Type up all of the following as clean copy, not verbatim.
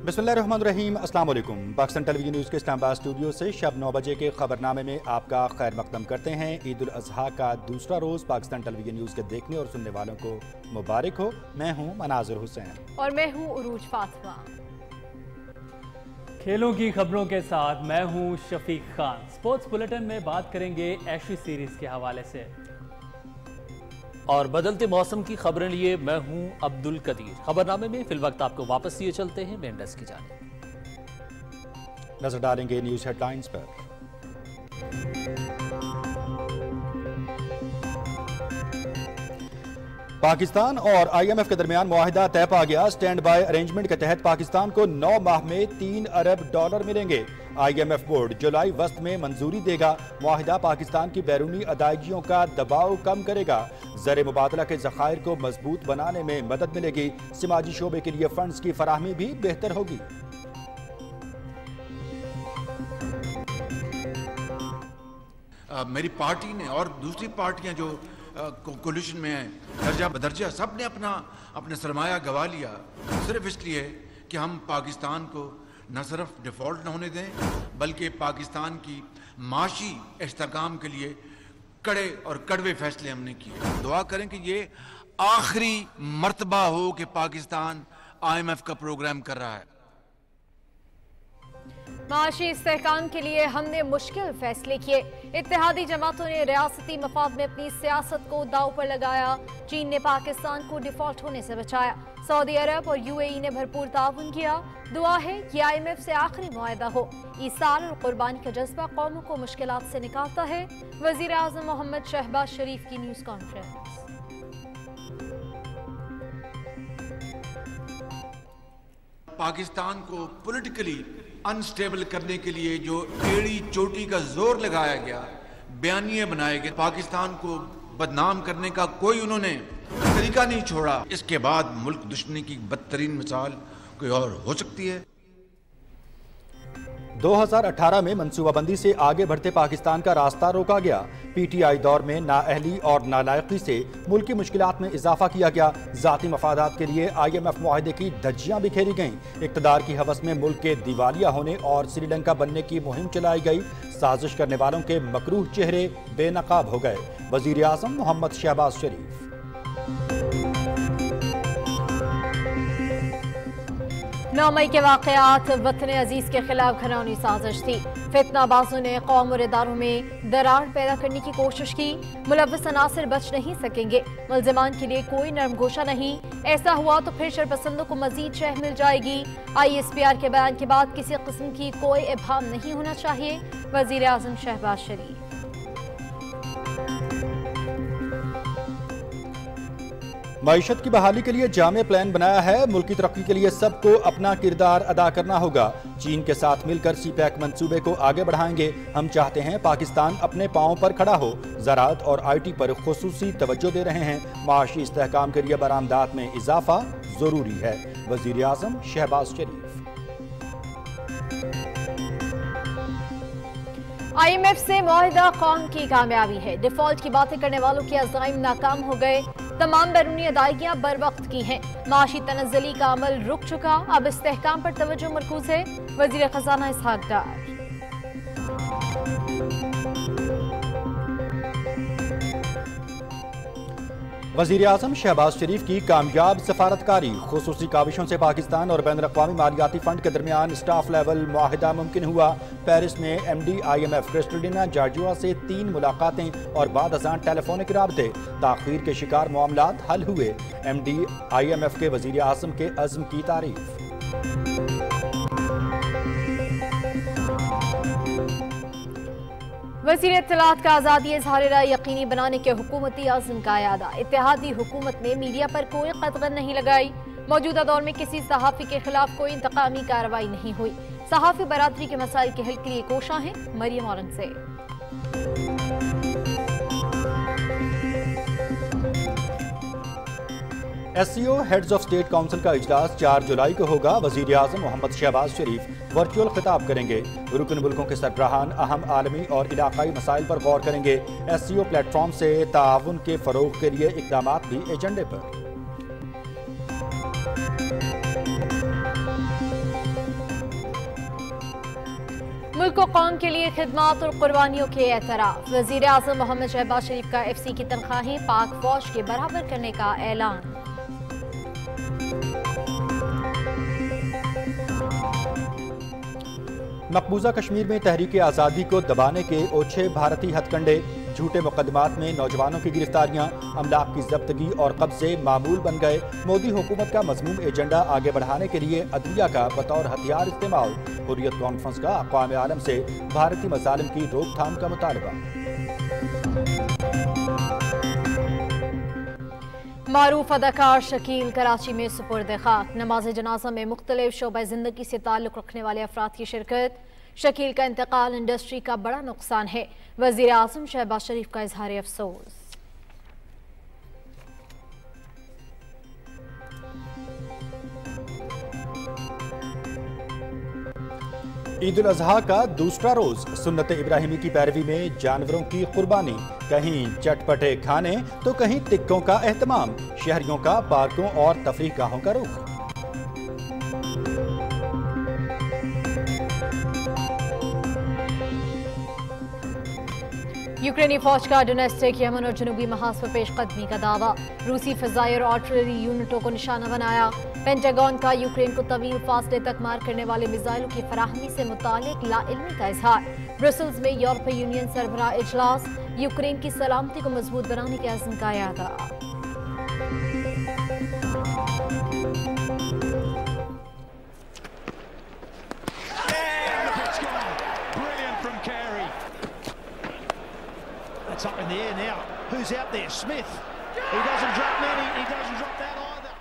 बिस्मिल्लाहिर्रहमानिर्रहीम। अस्सलाम वालेकुम। पाकिस्तान टेलीविजन न्यूज़ के इस्लामाबाद स्टूडियो से शब 9 बजे के खबरनामे में आपका खैर मकदम करते हैं। ईद उल अज़हा का दूसरा रोज़ पाकिस्तान टेलीविजन न्यूज़ के देखने और सुनने वालों को मुबारक हो। मैं हूँ मनाज़िर हुसैन और मैं हूँ उरूज फातिमा। खेलों की खबरों के साथ मैं हूँ शफीक खान। स्पोर्ट्स बुलेटिन में बात करेंगे एशेज सीरीज के हवाले से और बदलते मौसम की खबरें लिए मैं हूं अब्दुल कदीर। खबरनामे में फिल वक्त आपको वापस लिए चलते हैं मेन डेस्क की जानिब। नजर डालेंगे न्यूज़ हेडलाइंस पर। पाकिस्तान और IMF के दरमियान मुआहिदा तय पा गया। स्टैंड बाय अरेंजमेंट के तहत पाकिस्तान को 9 माह में $3 अरब मिलेंगे। IMF बोर्ड जुलाई वस्त में मंजूरी देगा। मुआहिदा पाकिस्तान की बैरूनी अदायगियों का दबाव कम करेगा। ज़र मुबादला के ज़खायर को मजबूत बनाने में मदद मिलेगी। समाजी शोबे के लिए फंड्स की फराहमी भी बेहतर होगी। मेरी पार्टी ने और दूसरी पार्टियां जो कोलिशन में हैं, दर्जा बदर्जा सब ने अपना सरमाया गवा लिया, सिर्फ इसलिए कि हम पाकिस्तान को न सिर्फ डिफ़ॉल्ट न होने दें बल्कि पाकिस्तान की माशी इस्तेहकाम के लिए कड़े और कड़वे फैसले हमने किए। दुआ करें कि ये आखिरी मर्तबा हो कि पाकिस्तान IMF का प्रोग्राम कर रहा है। माशी इस्तेहकाम के लिए हमने मुश्किल फैसले किए। इत्तेहादी जमातों ने रियासती मफाद में अपनी सियासत को दांव पर लगाया। चीन ने पाकिस्तान को डिफॉल्ट होने से बचाया। सऊदी अरब और UAE ने भरपूर ताउन किया। दुआ है कि IMF से आखिरी मुआहदा हो। ईसार और कुर्बानी का जज्बा कौमों को मुश्किलात से निकालता है। वजीर आज़म मोहम्मद शहबाज शरीफ की न्यूज़ कॉन्फ्रेंस। पाकिस्तान को पॉलिटिकली अनस्टेबल करने के लिए जो एड़ी चोटी का जोर लगाया गया, बयानिए बनाए गए, पाकिस्तान को बदनाम करने का कोई उन्होंने तरीका नहीं छोड़ा। इसके बाद मुल्क दुश्मनी की बदतरीन मिसाल कोई और हो सकती है। 2018 में मनसूबाबंदी से आगे बढ़ते पाकिस्तान का रास्ता रोका गया। PTI दौर में नाअहली और नालायकी से मुल्क की मुश्किलात में इजाफा किया गया। ज़ाती मफादात के लिए IMF मुआहदे की धज्जियां बिखेरी गईं। इक़्तिदार की हवस में मुल्क के दिवालिया होने और श्रीलंका बनने की मुहिम चलाई गई। साजिश करने वालों के मकरूह चेहरे बेनकाब हो गए। वज़ीर आज़म मोहम्मद शहबाज शरीफ। 9 मई के वाक़यात वतन अजीज के खिलाफ घिनौनी साजिश थी। फितनाबाजों ने कौम और इदारों में दरार पैदा करने की कोशिश की। मुलव्वस अनासिर बच नहीं सकेंगे। मुल्ज़िमान के लिए कोई नरम गोशा नहीं। ऐसा हुआ तो फिर शरपसंदों को मजीद शह मिल जाएगी। ISPR के बयान के बाद किसी किस्म की कोई इब्हाम नहीं होना चाहिए। वज़ीर आज़म शहबाज शरीफ। मईशत की बहाली के लिए जामे प्लान बनाया है। मुल्क की तरक्की के लिए सबको अपना किरदार अदा करना होगा। चीन के साथ मिलकर CPEC मंसूबे को आगे बढ़ाएंगे। हम चाहते हैं पाकिस्तान अपने पांव पर खड़ा हो। ज़राअत और IT पर खुसूसी तवज्जो दे रहे हैं। माशी इस्तेहकाम के लिए बरामदात में इजाफा जरूरी है। वज़ीर आज़म शहबाज शरीफ। IMF से मुआहिदा कौम की कामयाबी है। डिफॉल्ट की बातें करने वालों के अज़ाइम नाकाम हो गए। तमाम बैरूनी अदायगियां बर वक्त की हैं। माशी तनज़्ज़ुली का अमल रुक चुका। अब इस्तेहकाम पर तवज्जो मरकूज है। वज़ीर ख़ज़ाना इसहाक़ डार। वज़ीर आज़म शहबाज शरीफ की कामयाब सफारतकारी। खुसूसी काविशों से पाकिस्तान और बैनुल-अक़वामी मालियाती फ़ंड के दरमियान स्टाफ लेवल मुआहिदा मुमकिन हुआ। पेरिस में MD IMF क्रिस्टलिना जॉर्जिवा से 3 मुलाकातें और बाद अज़ां टेलीफोनिक राबते। ताख़ीर के शिकार मामलात हल हुए। MD IMF के वज़ीर आज़म के अज़्म की तारीफ। वज़ीर इत्तलात का आज़ादी इज़हार राय यकीनी बनाने के हुकूमती अज़्म का यादा। इत्तेहादी हुकूमत ने मीडिया पर कोई कदगन नहीं लगाई। मौजूदा दौर में किसी सहाफ़ी के खिलाफ कोई इंतकामी कार्रवाई नहीं हुई। सहाफ़ी बरादरी के मसाइल के हल के लिए कोशा हैं। Mariyam Aurangzeb. SCO heads of state council का इजलास 4 जुलाई को होगा। वज़ीर आज़म मोहम्मद शहबाज शरीफ वर्चुअल खिताब करेंगे। रुकन मुल्कों के सरबराहान अहम आलमी और इलाकाई मसाइल पर गौर करेंगे। SCO प्लेटफॉर्म से ताउन के फ़रोग़ के लिए इक़दामात भी एजेंडे पर। मुल्क व कौम के लिए खिदमत और कुर्बानियों के एतराफ। वज़ीर आज़म मोहम्मद शहबाज शरीफ का FC की तनख्वाहें पाक फौज के बराबर करने का ऐलान। मकबूजा कश्मीर में तहरीक आज़ादी को दबाने के ओछे भारतीय हथकंडे, झूठे मुकदमात में नौजवानों की गिरफ्तारियां, अमलाक की जब्तगी और कब्जे मामूल बन गए। मोदी हुकूमत का मज़मूम एजेंडा आगे बढ़ाने के लिए अदलिया का बतौर हथियार इस्तेमाल। हुर्रियत कॉन्फ्रेंस का अक़वाम आलम से भारतीय मज़ालिम की रोकथाम का मुतालबा। मारूफ अदाकार शकील कराची में सुपुर्द खाक। नमाज जनाजा में मुख्तलिफ शोबे ज़िंदगी से ताल्लुक़ रखने वाले अफराद की शिरकत। शकील का इंतकाल इंडस्ट्री का बड़ा नुकसान है। वज़ीर आज़म शहबाज शरीफ का इजहार अफसोस। ईद उल अज़हा का दूसरा रोज सुन्नत इब्राहिमी की पैरवी में जानवरों की कुर्बानी। कहीं चटपटे खाने तो कहीं टिक्कों का एहतमाम। शहरियों का पार्कों और तफरीह गाहों का रुख। यूक्रेनी फौज का डोनेस्टिक, यमन और जनूबी महाज पर पेशकदमी का दावा। रूसी फ़ज़ाई और आर्टिलरी यूनिटों को निशाना बनाया। पेंटागन का यूक्रेन को तवील फासले तक मार करने वाले मिसाइलों की फराहमी से मुतालिक लाइल्मी का इजहार। ब्रसल्स में यूरोपीय यूनियन सरबराह इजलास। यूक्रेन की सलामती को मजबूत बनाने के अज़्म का यादा। It's up in the air now. Who's out there? Smith. He doesn't drop many. He doesn't drop that either.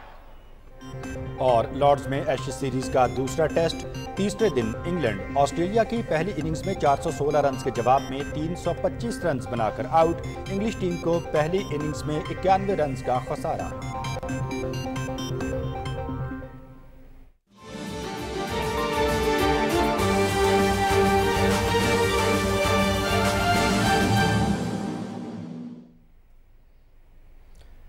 और लॉर्ड्स में एशेज सीरीज का दूसरा टेस्ट। तीसरे दिन इंग्लैंड ऑस्ट्रेलिया की पहली इनिंग्स में 416 रन के जवाब में 325 रन बनाकर आउट। इंग्लिश टीम को पहली इनिंग्स में 91 रन का खसारा।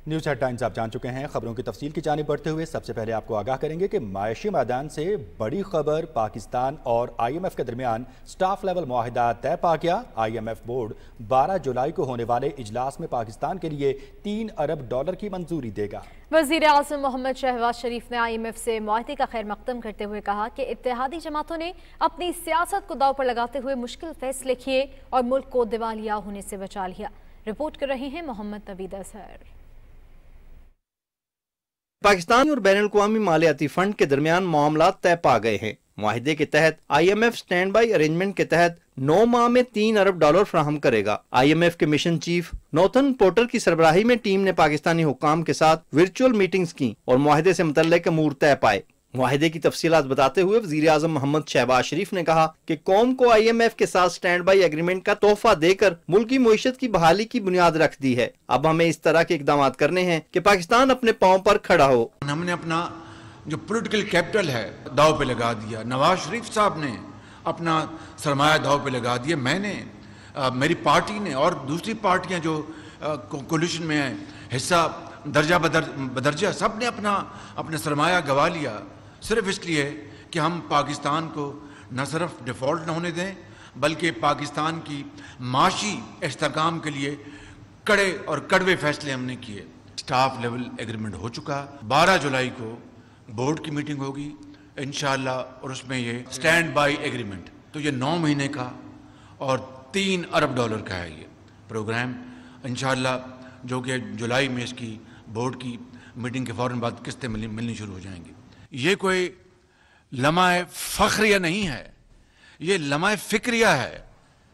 न्यूज़ हेडलाइंस आप जान चुके हैं। खबरों की तफसील की जानिब बढ़ते हुए सबसे पहले आपको आगाह करेंगे कि मायशी मैदान से बड़ी खबर। पाकिस्तान और IMF के दरमियान स्टाफ लेवल मुआहिदा तय पा गया। IMF बोर्ड 12 जुलाई को होने वाले इजलास में पाकिस्तान के लिए $3 अरब की मंजूरी देगा। वज़ीर आज़म मोहम्मद शहबाज शरीफ ने IMF से मुआहदे का खैर मकदम करते हुए कहा कि इत्तेहादी जमातों ने अपनी सियासत को दाव पर लगाते हुए मुश्किल फैसले किए और मुल्क को दिवालिया होने से बचा लिया। रिपोर्ट कर रहे हैं मोहम्मद नवीद अजहर। पाकिस्तानी और बैनुल अक़वामी मालियाती फंड के दरमियान मामलात तय पा गए हैं। मुआहिदे के तहत IMF स्टैंड बाई अरेंजमेंट के तहत 9 माह में $3 अरब फराहम करेगा। IMF के मिशन चीफ नॉर्थन पोर्टर की सरबराही में टीम ने पाकिस्तानी हुक्काम के साथ वर्चुअल मीटिंग्स की और मुआहिदे से मुतल्लिक़ अमूर तय पाए। मुआहिदे की तफसीलात बताते हुए वज़ीर आज़म मोहम्मद शहबाज शरीफ ने कहा कि कौम को IMF के साथ स्टैंड बाई एग्रीमेंट का तोहफा देकर मुल्की मईशत की बहाली की बुनियाद रख दी है। अब हमें इस तरह के इकदाम करने हैं कि पाकिस्तान अपने पांव पर खड़ा हो। हमने अपना जो पॉलिटिकल कैपिटल है दाव पे लगा दिया। नवाज शरीफ साहब ने अपना सरमाया दाव पे लगा दिया। मैंने मेरी पार्टी ने और दूसरी पार्टियां जो कोलिशन में है हिस्सा दर्जा बदर्जा सब ने अपना सरमाया गवा लिया, सिर्फ इसलिए कि हम पाकिस्तान को न सिर्फ डिफ़ॉल्ट न होने दें बल्कि पाकिस्तान की माशी इस्तेहकाम के लिए कड़े और कड़वे फैसले हमने किए। स्टाफ लेवल एग्रीमेंट हो चुका। 12 जुलाई को बोर्ड की मीटिंग होगी इंशाअल्लाह और उसमें ये स्टैंड बाई एग्रीमेंट, तो ये 9 महीने का और $3 अरब का है ये प्रोग्राम इंशाअल्लाह, जो कि जुलाई में इसकी बोर्ड की मीटिंग के फ़ौरन बाद किस्तें मिलनी शुरू हो जाएंगी। ये कोई लम्हा फ़ख्रिया नहीं है, ये लम्हा फ़िक्रिया है।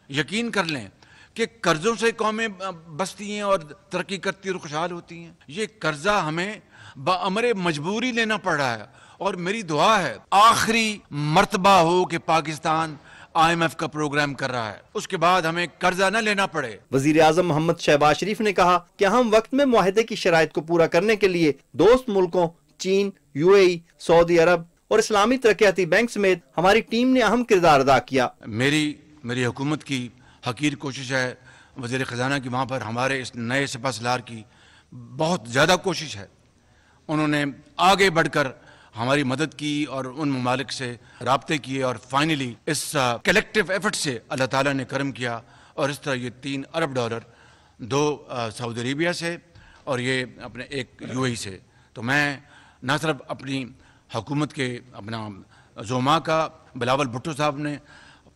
यकीन कर लें कि कर्ज़ों से कौमें बसती हैं और तरक्की करती और खुशहाल होती हैं। ये कर्जा हमें बअमरे मजबूरी लेना पड़ रहा है और मेरी दुआ है आखिरी मर्तबा हो कि पाकिस्तान IMF का प्रोग्राम कर रहा है, उसके बाद हमें कर्जा न लेना पड़े। वज़ीर आज़म मोहम्मद शहबाज शरीफ ने कहा कि हम वक्त में मुआहिदे की शराइत को पूरा करने के लिए दोस्त मुल्कों चीन, UAE, सऊदी अरब और इस्लामी तरक्याती बैंक समेत हमारी टीम ने अहम किरदार अदा किया। मेरी हुकूमत की हकीर कोशिश है, वज़ीर ख़जाना की वहाँ पर हमारे इस नए सिपह सलार की बहुत ज़्यादा कोशिश है। उन्होंने आगे बढ़कर ہماری مدد کی اور ان ممالک سے رابطے کیے اور فائنلی اس کلیکٹیو ایفرٹ سے اللہ تعالیٰ نے کرم کیا اور اس طرح یہ $3 ارب 2 سعودی عربیہ سے اور یہ اپنے 1 UAE سے. تو میں نہ صرف اپنی حکومت کے اپنا زوما کا بلاول بھٹو صاحب نے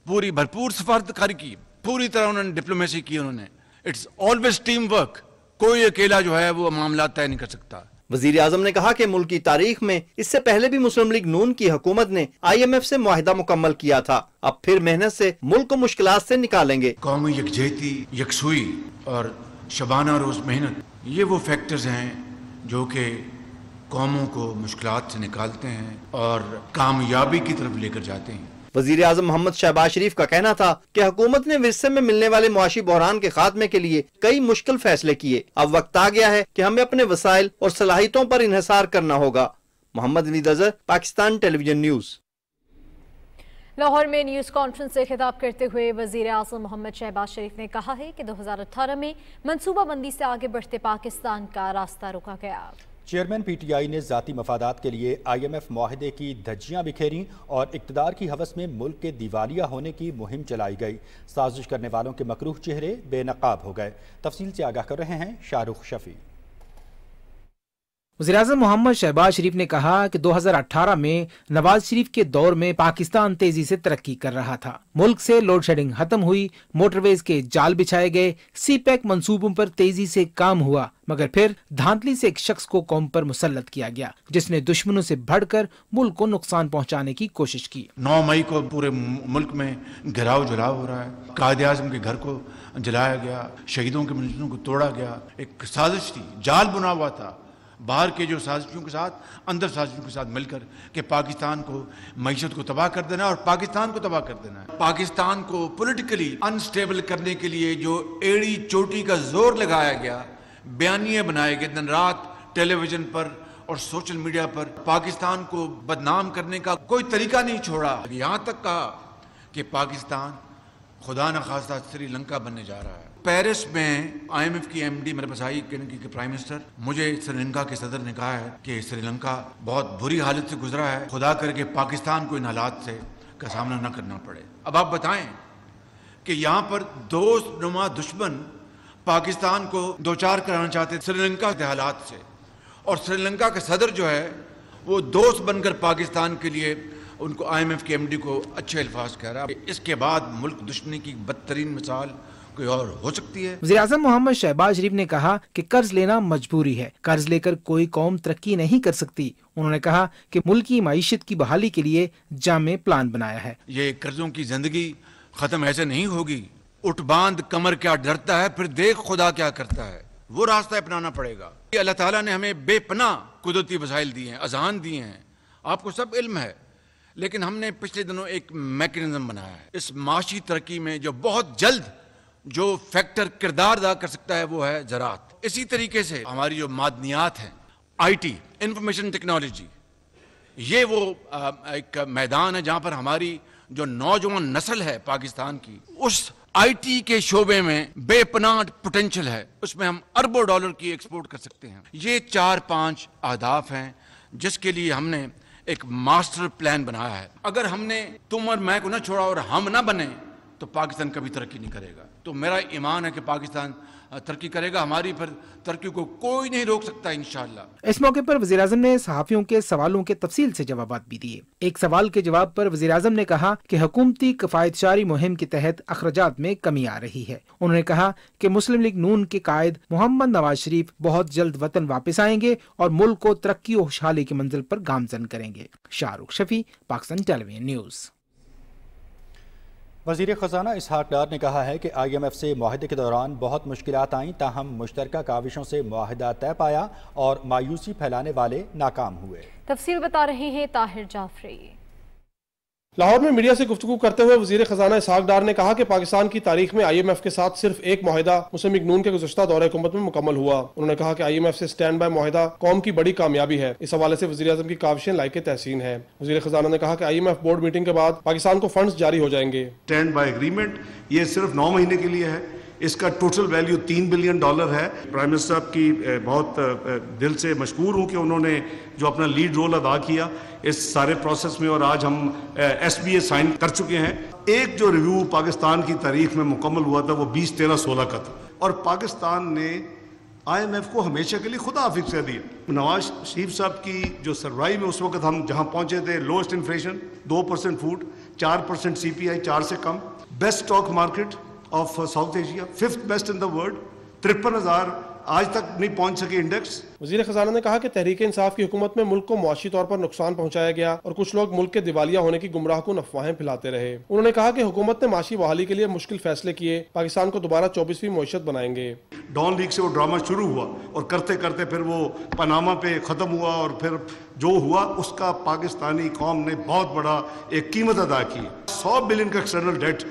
پوری بھرپور سفارتکاری کی, پوری طرح انہوں نے ڈپلومیسی کی, انہوں نے اٹس آلویز ٹیم ورک, کوئی اکیلا جو ہے وہ معاملات طے نہیں کر سکتا. وزیر اعظم نے کہا کہ ملک کی تاریخ میں اس سے پہلے بھی مسلم لیگ نون کی حکومت نے IMF سے معاہدہ مکمل کیا تھا, اب پھر محنت سے ملک کو مشکلات سے نکالیں گے. قومی یکجہتی, یکسوئی اور شبانہ روز محنت, یہ وہ فیکٹرز ہیں جو کہ قوموں کو مشکلات سے نکالتے ہیں اور کامیابی کی طرف لے کر جاتے ہیں. وزیر اعظم محمد شہباز شریف کا کہنا تھا کہ حکومت نے ورثے میں ملنے والے معاشی بحران کے خاتمے کے لیے کئی مشکل فیصلے کیے, اب وقت آ گیا ہے کہ ہمیں اپنے وسائل اور صلاحیتوں پر انحصار کرنا ہوگا. محمد نوید اظہر, پاکستان ٹیلی ویژن نیوز. لاہور میں نیوز کانفرنس سے خطاب کرتے ہوئے وزیر اعظم محمد شہباز شریف نے کہا ہے کہ 2018 میں منصوبہ بندی سے آگے بڑھتے پاکستان کا راستہ روکا گیا. چیئرمین PTI نے ذاتی مفادات کے لیے IMF معاہدے کی دھجیاں بکھیریں اور اقتدار کی ہوس میں ملک کے دیوالیہ ہونے کی مہم چلائی گئی. سازش کرنے والوں کے مکروہ چہرے بے نقاب ہو گئے. تفصیل سے آگاہ کر رہے ہیں شاہ رخ شفیع. وزیراعظم محمد شہباز شریف نے کہا کہ 2018 میں نواز شریف کے دور میں پاکستان تیزی سے ترقی کر رہا تھا. ملک سے لوڈ شیڈنگ ختم ہوئی, موٹر ویز کے جال بچھائے گئے, CPEC منصوبوں پر تیزی سے کام ہوا, مگر پھر دھاندلی سے ایک شخص کو قوم پر مسلط کیا گیا جس نے دشمنوں سے بڑھ کر ملک کو نقصان پہنچانے کی کوشش کی. 9 مئی کو پورے ملک میں گھراؤ جلاؤ ہو رہا ہے, قائد اعظم کے گھر کو جلایا گیا, شہیدوں کے منشوروں کو توڑا گیا. ایک سازش تھی, جال بنا ہوا تھا باہر کے جو سازشوں کے ساتھ, اندر سازشوں کے ساتھ مل کر کہ پاکستان کو معیشت کو تباہ کر دینا اور پاکستان کو تباہ کر دینا ہے. پاکستان کو پولیٹیکلی انسٹیبل کرنے کے لیے جو ایڑی چوٹی کا زور لگایا گیا, بیانیے بنائے گئے دن رات ٹیلی ویژن پر اور سوشل میڈیا پر, پاکستان کو بدنام کرنے کا کوئی طریقہ نہیں چھوڑا. یہاں تک کہا کہ پاکستان خدا نخواستہ سری لنکا بننے جا رہا ہے. پیرس میں IMF کی MD میرے پاس آئی کہ پرائم منسٹر, مجھے سری لنکا کے صدر نے کہا ہے کہ سری لنکا بہت بری حالت سے گزرا ہے, خدا کر کے پاکستان کو ان حالات سے کا سامنا نہ کرنا پڑے. اب آپ بتائیں کہ یہاں پر دوست نما دشمن پاکستان کو دوچار کرانا چاہتے سری لنکا کے حالات سے, اور سری لنکا کا صدر جو ہے وہ دوست بن کر پاکستان کے لیے ان کو IMF کے MD کو اچھے الفاظ کہہ رہا ہے. اس کے بعد ملک دشمنی کی بدترین مثال کوئی اور ہو سکتی ہے. وزیر اعظم محمد شہباز شریف نے کہا کہ قرض لینا مجبوری ہے, قرض لے کر کوئی قوم ترقی نہیں کر سکتی. انہوں نے کہا کہ ملکی معیشت کی بحالی کے لیے جامع پلان بنایا ہے. یہ قرضوں کی زندگی ختم ایسے نہیں ہوگی. اٹھ باندھ کمر کیا ڈرتا ہے, پھر دیکھ خدا کیا کرتا ہے, وہ راستہ اپنانا پڑے گا. اللہ تعالیٰ نے ہمیں بے پناہ قدرتی وسائل دیے ہیں, اذہان دیے ہیں, آپ کو سب علم ہے, لیکن ہم نے پچھلے دنوں ایک میکنزم بنایا ہے. اس معاشی ترقی میں جو بہت جلد جو فیکٹر کردار ادا کر سکتا ہے وہ ہے زراعت. اسی طریقے سے ہماری جو معدنیات ہیں, IT انفارمیشن ٹیکنالوجی, یہ وہ ایک میدان ہے جہاں پر ہماری جو نوجوان نسل ہے پاکستان کی, اس IT کے شعبے میں بے پناہ پوٹینشل ہے. اس میں ہم اربوں ڈالر کی ایکسپورٹ کر سکتے ہیں. یہ 4-5 اہداف ہیں جس کے لیے ہم نے ایک ماسٹر پلان بنایا ہے. اگر ہم نے تم اور میں کو نہ چھوڑا اور ہم نہ بنے تو پاکستان کبھی ترقی نہیں کرے گا. تو میرا ایمان ہے کہ پاکستان ترقی کرے گا, ہماری پھر ترقی کو کوئی نہیں روک سکتا انشاءاللہ. اس موقع پر وزیر اعظم نے صحافیوں کے سوالوں کے تفصیل سے جوابات بھی دیے. ایک سوال کے جواب پر وزیر اعظم نے کہا کہ حکومتی کفایت شاری مہم کے تحت اخراجات میں کمی آ رہی ہے. انہوں نے کہا کہ مسلم لیگ نون کے قائد محمد نواز شریف بہت جلد وطن واپس آئیں گے اور ملک کو ترقی و خوشحالی کی منزل پر گامزن کریں گے. شاہ رخ شفیع, پاکستان ٹیلی ویژن نیوز. وزیر خزانہ اسحاق ڈار نے کہا ہے کہ IMF سے معاہدے کے دوران بہت مشکلات آئیں, تاہم مشترکہ کاوشوں سے معاہدہ طے پایا اور مایوسی پھیلانے والے ناکام ہوئے. تفصیل بتا رہے ہیں طاہر جعفری. لاہور میں میڈیا سے گفتگو کرتے ہوئے وزیر خزانہ اسحاق ڈار نے کہا کہ پاکستان کی تاریخ میں IMF کے ساتھ صرف ایک معاہدہ مسلم لیگ نون کے گزشتہ دور حکومت میں مکمل ہوا. انہوں نے کہا کہ IMF سے سٹینڈ بائی معاہدہ قوم کی بڑی کامیابی ہے. اس حوالے سے وزیر اعظم کی کاوشیں لائق تحسین ہیں. وزیر خزانہ نے کہا کہ IMF بورڈ میٹنگ کے بعد پاکستان کو فنڈز جاری ہو جائیں گے. سٹینڈ بائی ایگریمنٹ یہ صرف 9 مہینے کے لیے ہے, اس کا ٹوٹل ویلیو $3 بلین ہے۔ پرائم منسٹر صاحب کی بہت دل سے مشکور ہوں کہ انہوں نے جو اپنا لیڈ رول ادا کیا اس سارے پروسیس میں، اور آج ہم SBA سائن کر چکے ہیں۔ ایک جو ریویو پاکستان کی تاریخ میں مکمل ہوا تھا وہ 2013-16 کا تھا، اور پاکستان نے IMF کو ہمیشہ کے لیے خدا حافظ کہہ دیا۔ نواز شریف صاحب کی جو سربراہی میں اس وقت ہم جہاں پہنچے تھے، لوسٹ انفلیشن 2% فوڈ، 4% CPI 4 سے کم، best stock market of South Asia, 5th best in the world, 53,000 آج تک نہیں پہنچ سکے انڈیکس۔ وزیر خزانہ نے کہا کہ تحریک انصاف کی حکومت میں ملک کو معاشی طور پر نقصان پہنچایا گیا اور کچھ لوگ ملک کے دیوالیہ ہونے کی گمراہ کن افواہیں پھیلاتے رہے۔ انہوں نے کہا کہ حکومت نے معاشی بحالی کے لیے مشکل فیصلے کیے، پاکستان کو دوبارہ 24ویں معیشت بنائیں گے۔ ڈان لیگ سے وہ ڈرامہ شروع ہوا اور کرتے کرتے پھر وہ پاناما پہ ختم ہوا، اور پھر جو ہوا اس کا پاکستانی قوم نے بہت بڑا ایک قیمت ادا کی۔ 100 بلین کا ایکسٹرنل ڈیٹ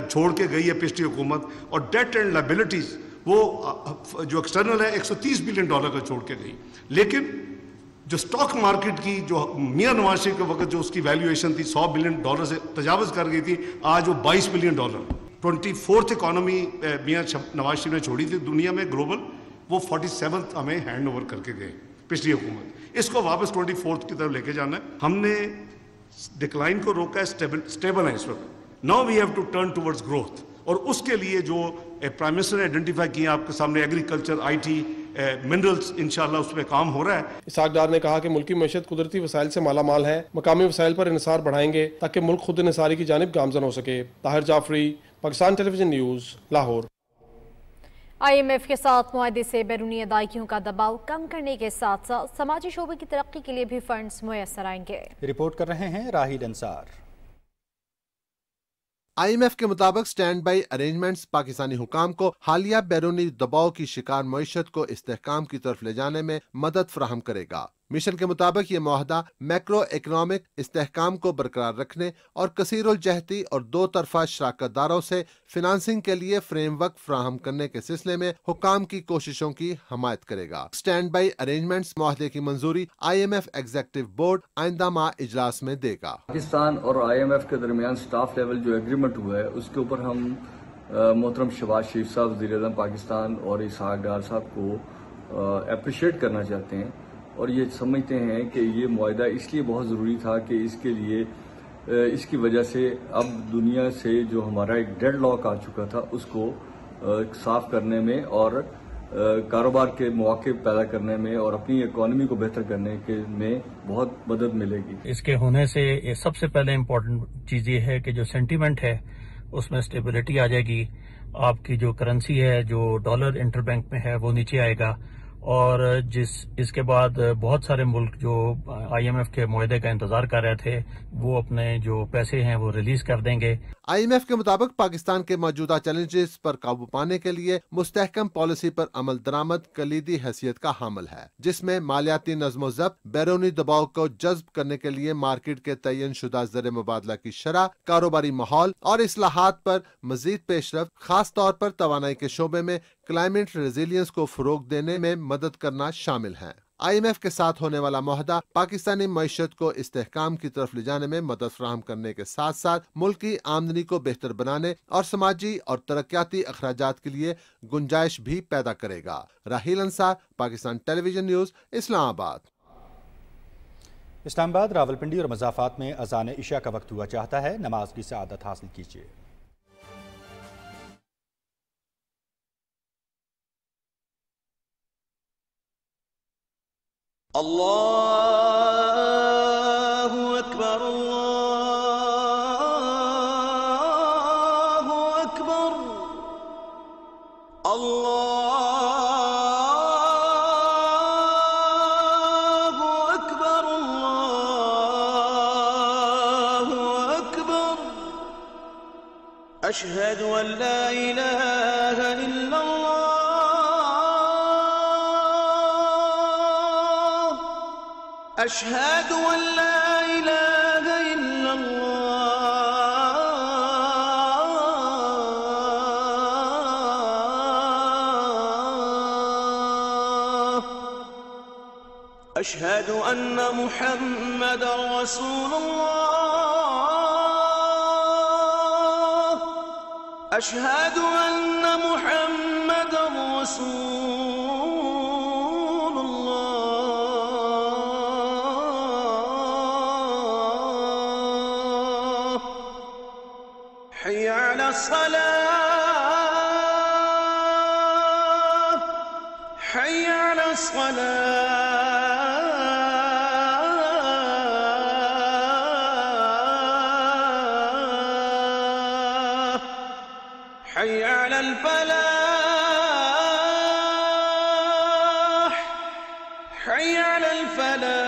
چھوڑ کے گئی ہے پچھلی حکومت، اور ڈیٹ اینڈ لائبلٹیز وہ جو ایکسٹرنل ہے $130 بلین کا چھوڑ کے گئی۔ لیکن جو سٹاک مارکیٹ کی جو میاں نواز شریف کے وقت جو اس کی ویلیویشن تھی $100 بلین سے تجاوز کر گئی تھی، آج وہ $22 billion 24th economy Mian Nawaz Sharif نے چھوڑی تھی دنیا میں گلوبل، وہ 47th ہمیں ہینڈ اوور کر کے گئے پچھلی حکومت۔ اس کو واپس 24th کی طرف لے کے جانا ہے۔ ہم نے ڈکلائن کو روکا ہے، اسٹیبل ہے اس وقت۔ Now we have to turn towards growth, اور اس کے لیے جو پرائم منسٹر نے آئیڈینٹیفائی کیا آپ کے سامنے، ایگریکلچر، IT، منرلز، انشاءاللہ اس پہ کام ہو رہا ہے۔ اسحاق ڈار نے کہا کہ ملکی معیشت قدرتی وسائل سے مالا مال ہے، مقامی وسائل پر انحصار بڑھائیں گے تاکہ ملک خود انحصاری کی جانب گامزن ہو سکے۔ طاہر جعفری، پاکستان ٹیلی ویژن نیوز، لاہور۔ IMF کے ساتھ معاہدے سے بیرونی ادائیگیوں کا دباؤ کم کرنے کے ساتھ ساتھ سماجی شعبے کی ترقی کے لیے بھی فنڈز میسر آئیں گے۔ رپورٹ کر رہے ہیں راہیل انصار۔ IMF کے مطابق سٹینڈ بائی ارینجمنٹس پاکستانی حکام کو حالیہ بیرونی دباؤ کی شکار معیشت کو استحکام کی طرف لے جانے میں مدد فراہم کرے گا۔ مشن کے مطابق یہ معاہدہ میکرو اکنامک استحکام کو برقرار رکھنے اور کثیر الجہتی اور دو طرفہ شراکت داروں سے فنانسنگ کے لیے فریم ورک فراہم کرنے کے سلسلے میں حکام کی کوششوں کی حمایت کرے گا۔ سٹینڈ بائی ارینجمنٹس معاہدے کی منظوری IMF ایگزیکٹو بورڈ آئندہ ماہ اجلاس میں دے گا۔ پاکستان اور IMF کے درمیان سٹاف لیول جو ایگریمنٹ ہوا ہے اس کے اوپر ہم محترم شہباز شریف صاحب وزیر اعظم پاکستان اور اسحاق ڈار صاحب کو اپریشیٹ کرنا چاہتے ہیں، اور یہ سمجھتے ہیں کہ یہ معاہدہ اس لیے بہت ضروری تھا کہ اس کے لیے اس کی وجہ سے اب دنیا سے جو ہمارا ایک ڈیڈ لاک آ چکا تھا اس کو صاف کرنے میں اور کاروبار کے مواقع پیدا کرنے میں اور اپنی اکانومی کو بہتر کرنے کے میں بہت مدد ملے گی۔ اس کے ہونے سے سب سے پہلے امپورٹنٹ چیز یہ ہے کہ جو سینٹیمنٹ ہے اس میں اسٹیبلٹی آ جائے گی، آپ کی جو کرنسی ہے جو ڈالر انٹر بینک میں ہے وہ نیچے آئے گا، اور اس کے بعد بہت سارے ملک جو IMF کے معاہدے کا انتظار کر رہے تھے وہ اپنے جو پیسے ہیں وہ ریلیز کر دیں گے۔ IMF کے مطابق پاکستان کے موجودہ چیلنجز پر قابو پانے کے لیے مستحکم پالیسی پر عمل درآمد کلیدی حیثیت کا حامل ہے، جس میں مالیاتی نظم و ضبط، بیرونی دباؤ کو جذب کرنے کے لیے مارکیٹ کے تعین شدہ زر مبادلہ کی شرح، کاروباری ماحول اور اصلاحات پر مزید پیش رفت، خاص طور پر توانائی کے شعبے میں کلائمیٹ ریزیلینس کو فروغ دینے میں مدد کرنا شامل ہیں۔ IMF کے ساتھ ہونے والا معاہدہ پاکستانی معیشت کو استحکام کی طرف لے جانے میں مدد فراہم کرنے کے ساتھ ساتھ ملک کی آمدنی کو بہتر بنانے اور سماجی اور ترقیاتی اخراجات کے لیے گنجائش بھی پیدا کرے گا۔ راہیل انصار، پاکستان ٹیلی ویژن نیوز، اسلام آباد۔ اسلام آباد، راولپنڈی اور مضافات میں اذان عشاء کا وقت ہوا چاہتا ہے، نماز کی سعادت حاصل کیجیے۔ اللہ اکبر اللہ اکبر اللہ اکبر اللہ اکبر اشہد ان لا الہ الا اللہ أشهد أن لا إله إلا الله أشهد أن محمد رسول الله أشهد أن محمد رسول الله حي على الصلاة حي على الصلاة حي على الفلاح حي على الفلاح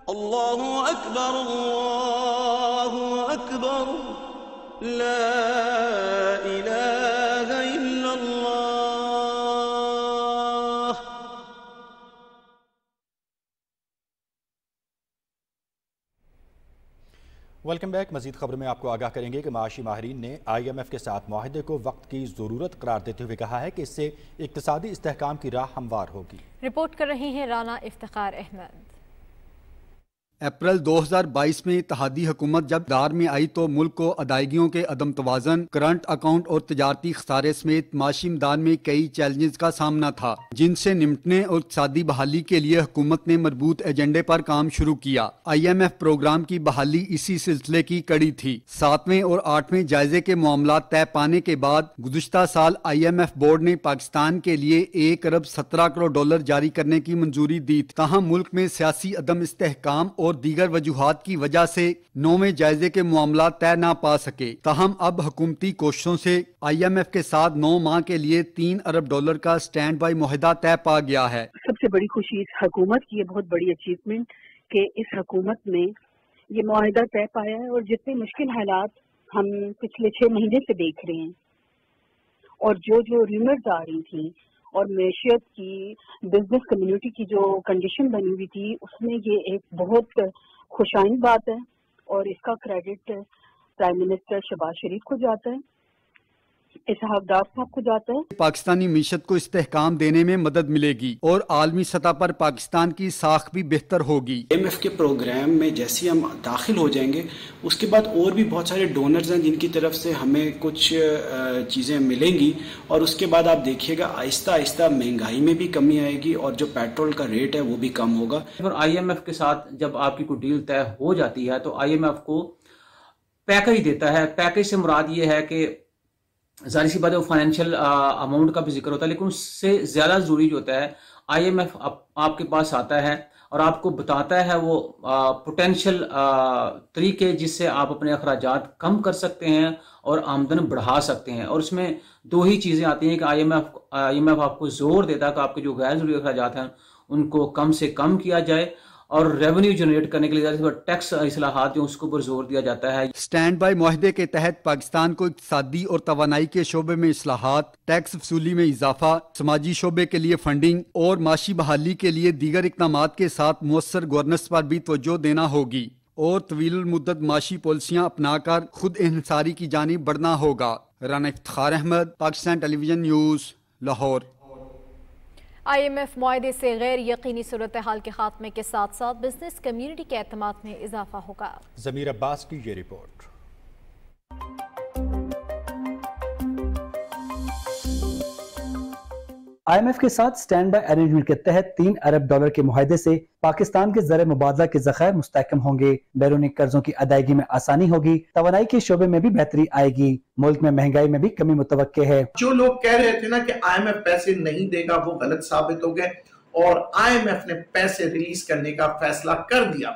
الله أكبر الله أكبر لا إله إلا الله वेलकम बैक। मजीद खबर में आपको आगाह करेंगे कि माशी माहरीन ने IMF के साथ मुआहदे को वक्त की ज़रूरत करार देते हुए कहा है कि इससे इक्तिसादी इस्तेहकाम की राह हमवार होगी। रिपोर्ट कर रही हैं राना इफ्तिखार अहमद। अप्रैल 2022 में इत्तेहादी हुकूमत जब दार में आई तो मुल्क को अदायगियों के अदम तवाज़न, करंट अकाउंट और तजारती खसारे समेत माशी इमदाद में कई चैलेंजेस का सामना था, जिनसे निपटने और इक़्तिसादी बहाली के लिए हुकूमत ने मजबूत एजेंडे पर काम शुरू किया। IMF प्रोग्राम की बहाली इसी सिलसिले की कड़ी थी। 7वें और 8वें जायजे के मामला तय पाने के बाद गुज़िश्ता साल IMF बोर्ड ने पाकिस्तान के लिए $1 अरब 17 करोड़ जारी करने की मंजूरी दी। ताहम मुल्क में सियासी अदम इस्तेहकाम और दीगर वजूहात की वजह से 9वें जायजे के मामला तय न पा सके। ताहम अब हुकूमती कोशिशों से IMF के साथ 9 माह के लिए $3 अरब का स्टैंड बाई मुआहदा तय पा गया है। सबसे बड़ी खुशी इस हुकूमत की, ये बहुत बड़ी अचीवमेंट कि इस हुकूमत ने ये मुआहदा तय पाया है। और जितने मुश्किल हालात हम पिछले 6 महीने से देख रहे हैं और जो रूमर्स आ रही थी और मैशियत की, बिजनेस कम्युनिटी की जो कंडीशन बनी हुई थी, उसमें ये एक बहुत खुशाइन बात है और इसका क्रेडिट प्राइम मिनिस्टर शहबाज शरीफ को जाता है, इसहाक डार साहब को जाता है। पाकिस्तानी मीशत को इस्तेहकाम देने में मदद मिलेगी और आलमी सतह पर पाकिस्तान की साख भी बेहतर होगी। IMF के प्रोग्राम में जैसे हम दाखिल हो जाएंगे उसके बाद और भी बहुत सारे डोनर्स हैं जिनकी तरफ से हमें कुछ चीज़ें मिलेंगी और उसके बाद आप देखिएगा आहिस्ता आहिस्ता महंगाई में भी कमी आएगी और जो पेट्रोल का रेट है वो भी कम होगा। और IMF के साथ जब आपकी कोई डील तय हो जाती है तो IMF को पैकेज देता है। पैकेज से मुराद ये है कि ज़ाहिर सी बात है वो फाइनेंशियल अमाउंट का भी जिक्र होता है, लेकिन उससे ज़्यादा ज़रूरी जो होता है IMF आपके पास आता है और आपको बताता है वो पोटेंशियल तरीके जिससे आप अपने अखराजात कम कर सकते हैं और आमदन बढ़ा सकते हैं। और उसमें 2 ही चीज़ें आती हैं कि IMF आपको जोर देता है कि आपके जो गैर ज़रूरी अखराजात हैं उनको कम से कम किया जाए और रेवेन्यू जनरेट करने के लिए टैक्स इस्लाहात जो उसके ऊपर जोर दिया जाता है। स्टैंड बाई मुआहदे के तहत पाकिस्तान को इक्तिसादी और तवानाई के शोबे में इस्लाहात, टैक्स वसूली में इजाफा, समाजी शोबे के लिए फंडिंग और माशी बहाली के लिए दीगर इकदामात के साथ मुअस्सर गवर्नेंस पर भी तवज्जो देना होगी और तवील मुद्दत माशी पॉलिसियाँ अपनाकर खुद इन्हिसारी की जानिब बढ़ना होगा। Rana Iftikhar Ahmad, Pakistan television news, Lahore. IMF मुआहदे से गैर यकीनी सूरत हाल के खात्मे के साथ साथ बिजनेस कम्युनिटी के एतमाद में इजाफा होगा। ज़मीर अब्बास की ये रिपोर्ट। IMF के साथ स्टैंड बाय अरेंजमेंट के तहत $3 अरब के मुआहदे से पाकिस्तान के ज़र मुबादला के ज़खायर मुस्तहकम होंगे, बैरूनी कर्जों की अदायगी में आसानी होगी, तवानाई के शोबे में भी बेहतरी आएगी, मुल्क में महंगाई में भी कमी मुतवक्के है। जो लोग कह रहे थे ना कि IMF पैसे नहीं देगा वो गलत साबित हो गए और IMF ने पैसे रिलीज करने का फैसला कर दिया।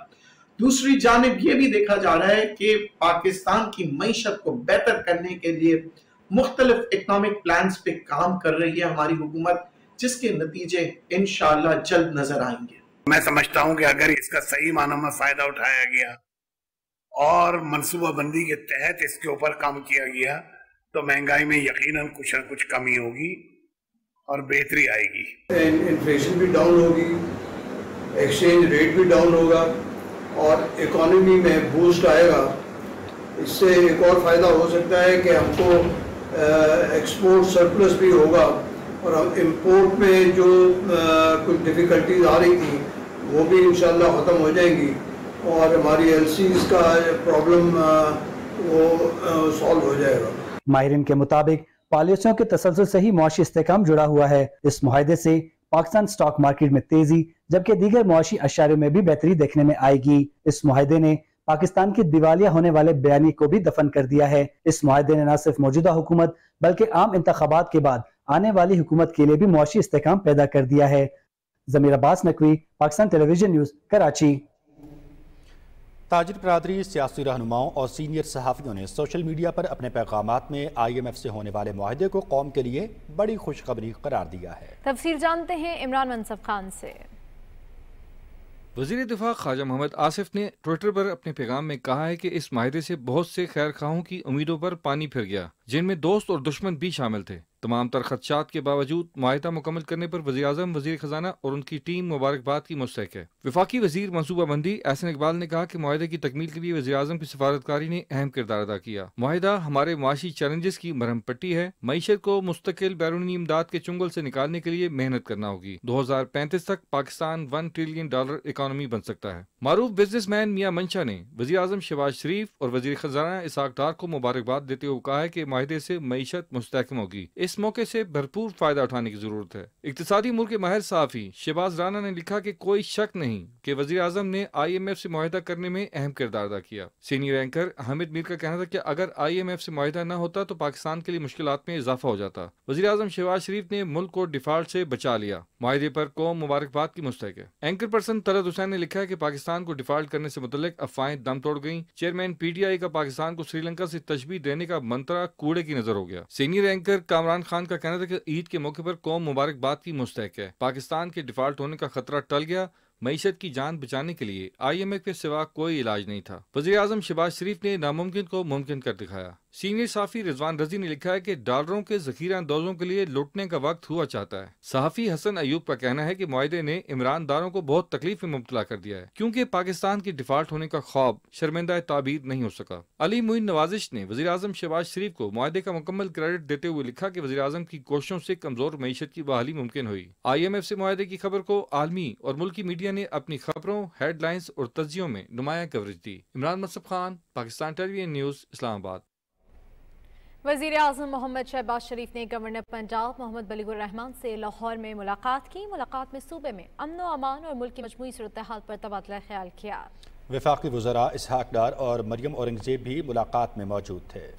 दूसरी जानिब ये भी देखा जा रहा है कि पाकिस्तान की मईशत को बेहतर करने के लिए मुख्तलिफ इकोनॉमिक प्लान्स पे काम कर रही है हमारी हुकूमत, जिसके नतीजे इंशाअल्लाह जल्द नजर आएंगे। मैं समझता हूं कि अगर इसका सही मानों में फायदा उठाया गया और मनसूबाबंदी के तहत इसके ऊपर काम किया गया तो महंगाई में यकीनन कुछ न कुछ कमी होगी और बेहतरी आएगी। इन्फ्लेशन भी डाउन होगी, एक्सचेंज रेट भी डाउन होगा और इकोनॉमी में बूस्ट आएगा। इससे एक और फायदा हो सकता है कि हमको एक्सपोर्ट सरप्लस भी होगा और हम इंपोर्ट में जो कुछ डिफ़िकल्टीज आ रही थी वो भी इंशाल्लाह ख़त्म हो जाएंगी اور ہماری LCs کا پرابلم وہ سالو ہو جائے گا۔ ماہرین کے مطابق پالیسیوں کے تسلسل سے ہی معاشی استحکام جڑا ہوا ہے۔ اس معاہدے سے پاکستان سٹاک مارکیٹ میں تیزی جبکہ دیگر معاشی اشاریوں میں بھی بہتری دیکھنے میں آئے گی۔ اس معاہدے نے پاکستان کی دیوالیہ ہونے والے بیانی کو بھی دفن کر دیا ہے۔ اس معاہدے نے نہ صرف موجودہ حکومت بلکہ عام انتخابات کے بعد آنے والی حکومت کے لیے بھی معاشی استحکام پیدا کر دیا ہے۔ ضمیر عباس نقوی، پاکستان ٹیلی ویژن نیوز، کراچی۔ تاجر برادری، سیاسی رہنماؤں اور سینئر صحافیوں نے سوشل میڈیا پر اپنے پیغامات میں IMF سے ہونے والے معاہدے کو قوم کے لیے بڑی خوشخبری قرار دیا ہے۔ تفصیل جانتے ہیں عمران منصف خان سے۔ وزیر دفاع خواجہ محمد آصف نے ٹویٹر پر اپنے پیغام میں کہا ہے کہ اس معاہدے سے بہت سے خیر خواہوں کی امیدوں پر پانی پھر گیا، جن میں دوست اور دشمن بھی شامل تھے۔ تمام تر خدشات کے باوجود معاہدہ مکمل کرنے پر وزیراعظم، وزیر خزانہ اور ان کی ٹیم مبارکباد کی مستحق ہے۔ وفاقی وزیر منصوبہ بندی احسن اقبال نے کہا کہ معاہدے کی تکمیل کے لیے وزیراعظم کی سفارتکاری نے اہم کردار ادا کیا۔ معاہدہ ہمارے معاشی چیلنجز کی مرہم پٹی ہے۔ معیشت کو مستقل بیرونی امداد کے چنگل سے نکالنے کے لیے محنت کرنا ہوگی۔ 2035 تک پاکستان $1 ٹریلین اکانومی بن سکتا ہے۔ معروف بزنس مین میاں منشا نے وزیراعظم شہباز شریف اور وزیر خزانہ اسحاق ڈار کو مبارکباد دیتے ہوئے کہا ہے کہ معاہدے سے معیشت مستحکم ہوگی۔ اس موقع سے بھرپور فائدہ اٹھانے کی ضرورت ہے۔ اقتصادی امور کے ماہر صحافی شہباز رانا نے لکھا کہ کوئی شک نہیں کہ وزیر اعظم نے IMF سے معاہدہ کرنے میں اہم کردار ادا کیا۔ سینئر اینکر حامد میر کا کہنا تھا کہ اگر IMF سے معاہدہ نہ ہوتا تو پاکستان کے لیے مشکلات میں اضافہ ہو جاتا۔ وزیر اعظم شہباز شریف نے ملک کو ڈیفالٹ سے بچا لیا۔ معاہدے پر قوم مبارکباد کی مستحق ہے۔ اینکر پرسن طلعت حسین نے لکھا ہے کہ پاکستان کو ڈیفالٹ کرنے سے متعلق افواہیں دم توڑ گئیں۔ چیئرمین PTI کا پاکستان کو سری لنکا سے تشبیہ دینے کا منترا کوڑے کی نظر ہو گیا۔ سینئر اینکر کامران خان کا کہنا تھا کہ عید کے موقع پر قوم مبارکباد کی مستحق ہے۔ پاکستان کے ڈیفالٹ ہونے کا خطرہ ٹل گیا۔ معیشت کی جان بچانے کے لیے IMF کے سوا کوئی علاج نہیں تھا۔ وزیر اعظم شہباز شریف نے ناممکن کو ممکن کر دکھایا۔ سینئر صحافی رضوان رضی نے لکھا ہے کہ ڈالروں کے ذخیرہ اندوزوں کے لیے لوٹنے کا وقت ہوا چاہتا ہے۔ صحافی حسن ایوب کا کہنا ہے کہ معاہدے نے عمران داروں کو بہت تکلیف میں مبتلا کر دیا ہے، کیونکہ پاکستان کے ڈیفالٹ ہونے کا خواب شرمندہ تعبیر نہیں ہو سکا۔ علی معین نوازش نے وزیر اعظم شہباز شریف کو معاہدے کا مکمل کریڈٹ دیتے ہوئے لکھا کہ وزیر اعظم کی کوششوں سے کمزور معیشت کی بحالی ممکن ہوئی۔ IMF سے معاہدے کی خبر کو عالمی اور ملکی میڈیا نے اپنی خبروں، ہیڈ لائنز اور تجزیوں میں نمایاں کوریج دی۔ عمران منصف خان، پاکستان ٹیلی ویژن نیوز، اسلام آباد۔ وزیر اعظم محمد شہباز شریف نے گورنر پنجاب محمد بلیغ الرحمان سے لاہور میں ملاقات کی۔ ملاقات میں صوبے میں امن و امان اور ملک کی مجموعی صورتحال پر تبادلہ خیال کیا۔ وفاقی وزراء اسحاق ڈار اور مریم اورنگزیب بھی ملاقات میں موجود تھے۔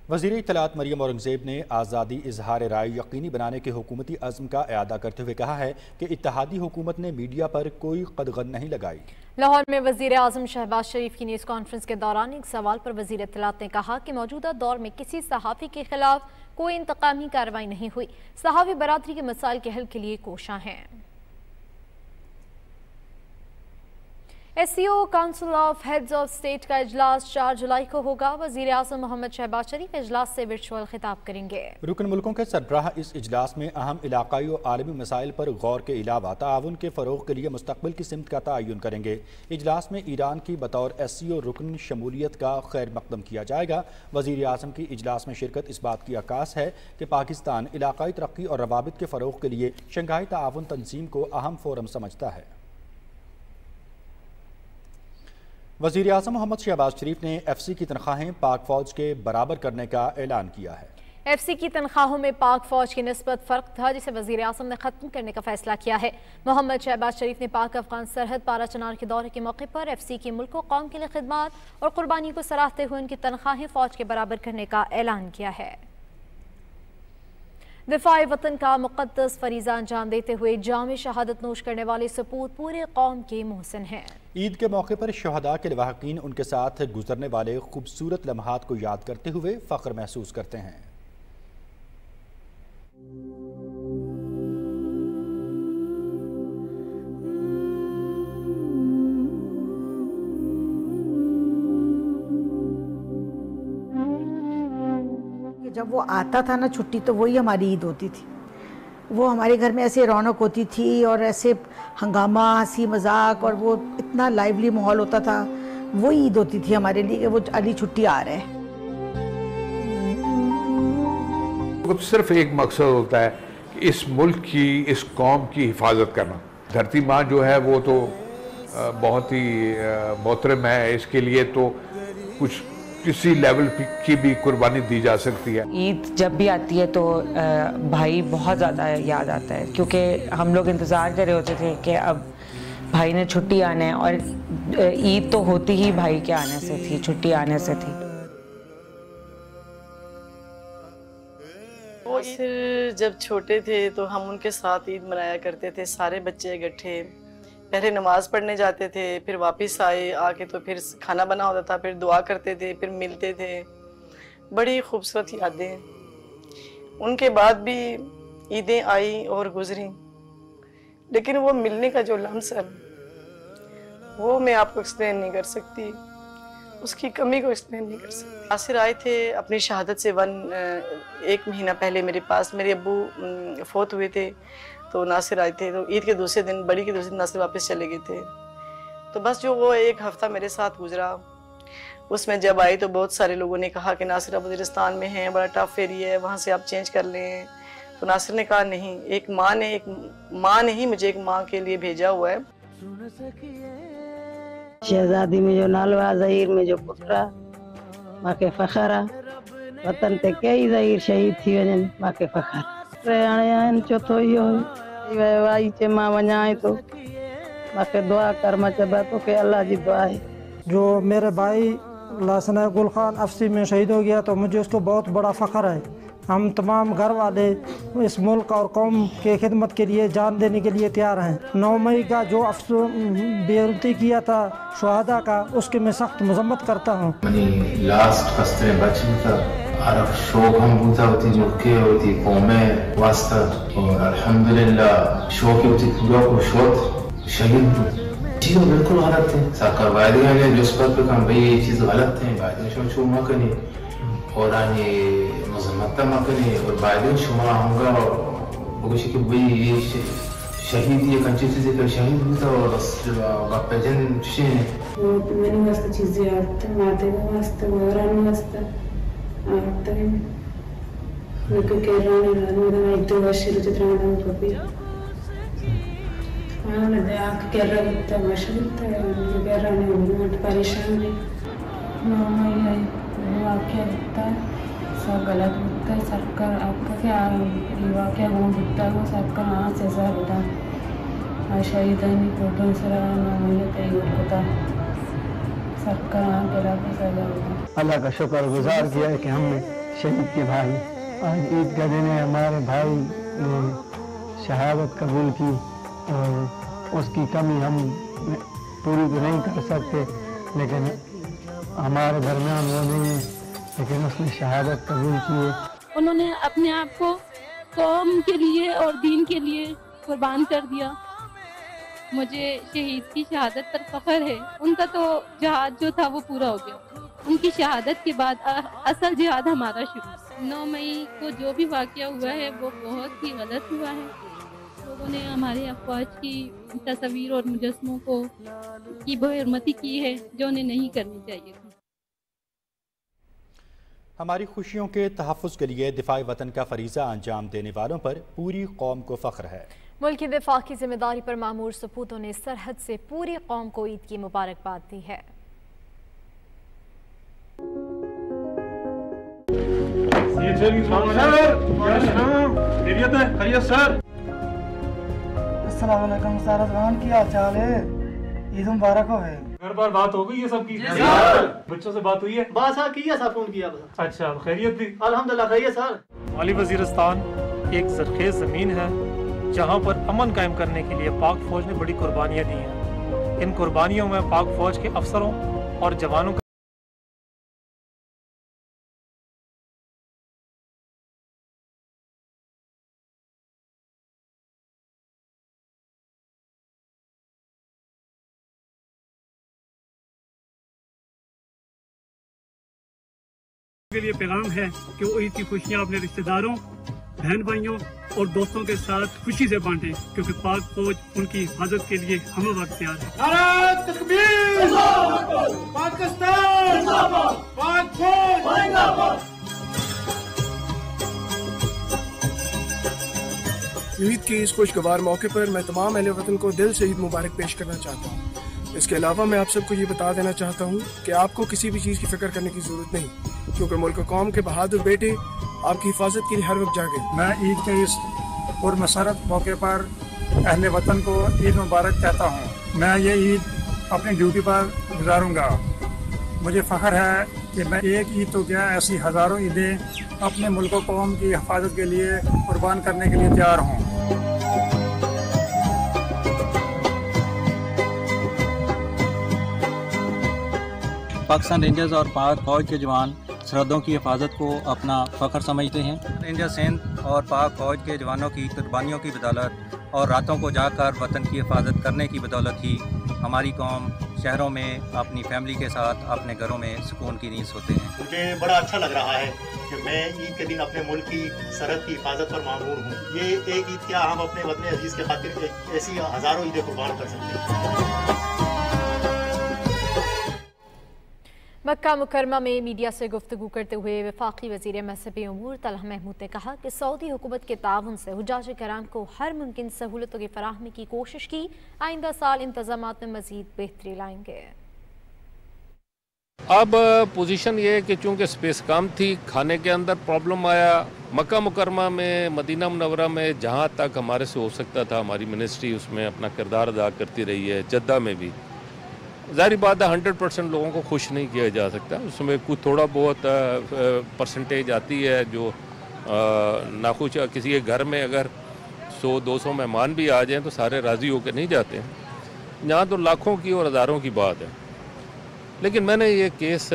وزیر اطلاعات مریم اورنگزیب نے آزادی اظہار رائے یقینی بنانے کے حکومتی عزم کا اعادہ کرتے ہوئے کہا ہے کہ اتحادی حکومت نے میڈیا پر کوئی قدغن نہیں لگائی۔ لاہور میں وزیر اعظم شہباز شریف کی نیوز کانفرنس کے دوران ایک سوال پر وزیر اطلاعات نے کہا کہ موجودہ دور میں کسی صحافی کے خلاف کوئی انتقامی کارروائی نہیں ہوئی۔ صحافی برادری کے مسائل کے حل کے لیے کوشاں ہیں۔ SCO council of heads of state کا اجلاس 4 جولائی کو ہوگا۔ وزیر اعظم محمد شہباز شریف اجلاس سے ورچوئل خطاب کریں گے۔ رکن ملکوں کے سربراہ اس اجلاس میں اہم علاقائی و عالمی مسائل پر غور کے علاوہ تعاون کے فروغ کے لیے مستقبل کی سمت کا تعین کریں گے۔ اجلاس میں ایران کی بطور SCO رکن شمولیت کا خیر مقدم کیا جائے گا۔ وزیر اعظم کی اجلاس میں شرکت اس بات کی عکاس ہے کہ پاکستان علاقائی ترقی اور روابط کے فروغ کے لیے شنگھائی تعاون تنظیم کو اہم فورم سمجھتا ہے۔ وزیر اعظم محمد شہباز شریف نے FC کی تنخواہیں پاک فوج کے برابر کرنے کا اعلان کیا ہے۔ FC کی تنخواہوں میں پاک فوج کی نسبت فرق تھا جسے وزیر اعظم نے ختم کرنے کا فیصلہ کیا ہے۔ محمد شہباز شریف نے پاک افغان سرحد پارا چنار کے دورے کے موقع پر FC کی ملک و قوم کے لیے خدمات اور قربانی کو سراہتے ہوئے ان کی تنخواہیں فوج کے برابر کرنے کا اعلان کیا ہے۔ دفاع وطن کا مقدس فریضہ انجام دیتے ہوئے جام شہادت نوش کرنے والے سپوت پورے قوم کے محسن ہیں۔ عید کے موقع پر شہداء کے لواحقین ان کے ساتھ گزرنے والے خوبصورت لمحات کو یاد کرتے ہوئے فخر محسوس کرتے ہیں۔ جب وہ آتا تھا نا چھٹی تو وہی ہماری عید ہوتی تھی۔ وہ ہمارے گھر میں ایسے رونق ہوتی تھی اور ایسے ہنگامہ، ہنسی مذاق اور وہ اتنا لائیولی ماحول ہوتا تھا۔ وہی عید ہوتی تھی ہمارے لیے کہ وہ علی چھٹی آ رہے ہیں۔ صرف ایک مقصد ہوتا ہے کہ اس ملک کی اس قوم کی حفاظت کرنا. دھرتی ماں جو ہے وہ تو بہت ہی محترم ہے, اس کے لیے تو کچھ کسی لیول کی بھی قربانی دی جا سکتی ہے. عید جب بھی آتی ہے تو بھائی بہت زیادہ یاد آتا ہے, کیونکہ ہم لوگ انتظار کر رہے ہوتے تھے کہ اب بھائی نے چھٹی آنا ہے, اور عید تو ہوتی ہی بھائی کے آنے سے تھی, چھٹی آنے سے تھی. ناصر جب چھوٹے تھے تو ہم ان کے ساتھ عید منایا کرتے تھے, سارے بچے اکٹھے. پہلے نماز پڑھنے جاتے تھے, پھر واپس آ کے تو پھر کھانا بنا ہوتا تھا, پھر دعا کرتے تھے, پھر ملتے تھے. بڑی خوبصورت یادیں. ان کے بعد بھی عیدیں آئیں اور گزریں, لیکن وہ ملنے کا جو لمس ہے وہ میں آپ کو ایکسپلین نہیں کر سکتی, اس کی کمی کو ایکسپلین نہیں کر سکتی. ناصر آئے تھے اپنی شہادت سے 1 مہینہ پہلے میرے پاس. میرے ابو فوت ہوئے تھے تو ناصر آئے تھے, تو عید کے دوسرے دن, بڑی کے دوسرے دن ناصر واپس چلے گئے تھے. تو بس جو وہ 1 ہفتہ میرے ساتھ گزرا, اس میں جب آئی تو بہت سارے لوگوں نے کہا کہ ناصر اب وزیرستان میں ہیں, بڑا ٹف ایریا ہے, وہاں سے آپ چینج کر لیں. تو ناصر نے کہا نہیں, ایک ماں نے ہی مجھے ایک ماں کے لیے بھیجا ہوا ہے. شہزادی میں جو نالوا ظہیر میں جو پٹرا ماں کے فخرا وطن تے کئی ظہیر شہید تھی وجن ماں کے فخر رہانے آئین چوتھو ہی ہوئی وائی چے ماں ونجائیں تو ماں کے دعا کر ماں چبا تو کہ اللہ جی دعا ہے. جو میرے بھائی لاسنا گل خان افسی میں شہید ہو گیا تو مجھے اس کو بہت بڑا فخر ہے. ہم تمام گھر والے اس ملک اور قوم کے خدمت کے لیے جان دینے کے لیے تیار ہیں. 9 مئی کا جو بےعزتی کیا تھا شہداء کا, اس کی میں سخت مذمت کرتا ہوں. لاسٹ فسترے بچن تھا عرف شوق ہم بوتا ہوتی جو کہ ہوتی قومیں واسطہ, اور الحمدللہ شوق ہوتی پورا کو شوق شہید چیزیں بالکل غلط تھے. سرکار وعدے آنے جو اس پر کہاں بھئی یہ چیز غلط ہیں, وعدے شو ماں کنی اور آنے مذمت ماں کنی, اور وعدے شما ہوں گا بگوشی کہ بھئی یہ شہید یہ کنچی چیزیں کہ شہید ہوتا اور بس باپ جن چشے ہیں. میں نے واسطہ چیزیں آتا ماتے کو واسطہ غوران واسطہ آتا ہے لیکن کہہ رہا ہے رہا ایک 2 ورشی رو چترانا ہوں پاپی انہوں نے آنکھ کہہ رہا ہوتا ہے ماشا ہوتا ہے, جو کہہ رہا ہے وہ پریشان ہے. 9 مئی ہے واقعہ ہوتا ہے, سب غلط ہوتا ہے. سرکار آپ کا کیا واقعہ وہ ہوتا ہے, وہ سرکار ہاں سے سر ہوتا ہے شہیدانی فوٹو سر 9 مئی تیگ ہوتا سرکار ہاں کے علاقے سزا ہوتا. اللہ کا شکر گزار کیا ہے کہ ہم نے شہید کے بھائی, آج عید کا دن ہے, ہمارے بھائی نے شہادت قبول کی, اور اس کی کمی ہم پوری تو نہیں کر سکتے, لیکن ہمارے درمیان وہ نہیں ہے, لیکن اس نے شہادت قبول کی ہے. انہوں نے اپنے آپ کو قوم کے لیے اور دین کے لیے قربان کر دیا. مجھے شہید کی شہادت پر فخر ہے. ان کا تو جہاد جو تھا وہ پورا ہو گیا, ان کی شہادت کے بعد اصل جہاد ہمارا شروع. 9 مئی کو جو بھی واقعہ ہوا ہے وہ بہت ہی غلط ہوا ہے. لوگوں نے ہمارے افواج کی تصویر اور مجسموں کو کی بے حرمتی کی ہے جو انہیں نہیں کرنی چاہیے تھی. ہماری خوشیوں کے تحفظ کے لیے دفاع وطن کا فریضہ انجام دینے والوں پر پوری قوم کو فخر ہے. ملکی دفاع کی ذمہ داری پر مامور سپوتوں نے سرحد سے پوری قوم کو عید کی مبارکباد دی ہے. السلام علیکم سارا زبان کی حال چال ہے, عید مبارک ہو. گھر بار بات ہو گئی ہے سب کی, بچوں سے بات ہوئی ہے, بات کی ہے, سر فون کیا. اچھا خیریت بھی؟ الحمدللہ خیریت سر. مالی وزیرستان ایک زرخیز زمین ہے جہاں پر امن قائم کرنے کے لیے پاک فوج نے بڑی قربانیاں دی ہیں. ان قربانیوں میں پاک فوج کے افسروں اور جوانوں کا کے لیے پیغام ہے کہ وہ عید کی خوشیاں اپنے رشتہ داروں, بہن بھائیوں اور دوستوں کے ساتھ خوشی سے بانٹیں, کیونکہ پاک فوج ان کی حفاظت کے لیے ہمہ وقت تیار ہے. نعرہ تکبیر, پاکستان, پاک فوج. ईद के इस खुशगवार मौके पर मैं तमाम अहले वतन को दिल से ईद मुबारक पेश करना चाहता हूँ। इसके अलावा मैं आप सबको ये बता देना चाहता हूँ कि आपको किसी भी चीज़ की फिक्र करने की ज़रूरत नहीं, क्योंकि मुल्क कौम के बहादुर बेटे आपकी हिफाजत के लिए हर वक्त जागे। मैं ईद के इस पुरमसरत मौके पर अहले वतन को ईद मुबारक कहता हूँ। मैं ये ईद अपनी ड्यूटी पर गुजारूंगा। मुझे फ़ख्र है कि मैं एक ईद तो क्या ऐसी हज़ारों ईदें अपने मुल्क कौम की हिफाजत के लिए कुर्बान करने के लिए तैयार हूँ। पाकिस्तान रेंजर्स और पाक फौज के जवान सरहदों की हिफाजत को अपना फ़ख्र समझते हैं। रेंजर सिंध और पाक फौज के जवानों की कुर्बानियों की बदौलत और रातों को जाकर वतन की हिफाजत करने की बदौलत ही हमारी कौम शहरों में अपनी फैमिली के साथ अपने घरों में सुकून की नींद सोते हैं। मुझे बड़ा अच्छा लग रहा है कि मैं ईद के दिन अपने मुल्क की सरहद की हिफाजत पर मामूर हूँ। ये एक ईद क्या, हम अपने वतन अजीज़ के खातिर ऐसी हज़ारों ईदें कुर्बान कर सकते हैं। मक्का मुकरमा में मीडिया से गुफ्तगू करते हुए वफाकी वज़ीर मज़हबी उमूर तलहा महमूद ने कहा कि सऊदी हुकूमत के ताउन से हुज्जाज कराम को हर मुमकिन सहूलतों की फराहमी की कोशिश की। आइंदा साल इंतज़ामात में मज़ीद बेहतरी लाएंगे। अब पोजीशन ये है कि चूँकि स्पेस कम थी, खाने के अंदर प्रॉब्लम आया। मक्का मुकरमा में, मदीना मुनव्वरा में जहाँ तक हमारे से हो सकता था हमारी मिनिस्ट्री उसमें अपना किरदार अदा करती रही है। जद्दा में भी ज़ाहिर बात है 100% लोगों को खुश नहीं किया जा सकता, उसमें कुछ थोड़ा बहुत परसेंटेज आती है जो नाखुश। किसी के घर में अगर 100-200 मेहमान भी आ जाएं तो सारे राज़ी होकर नहीं जाते हैं। यहाँ तो लाखों की और हज़ारों की बात है। लेकिन मैंने ये केस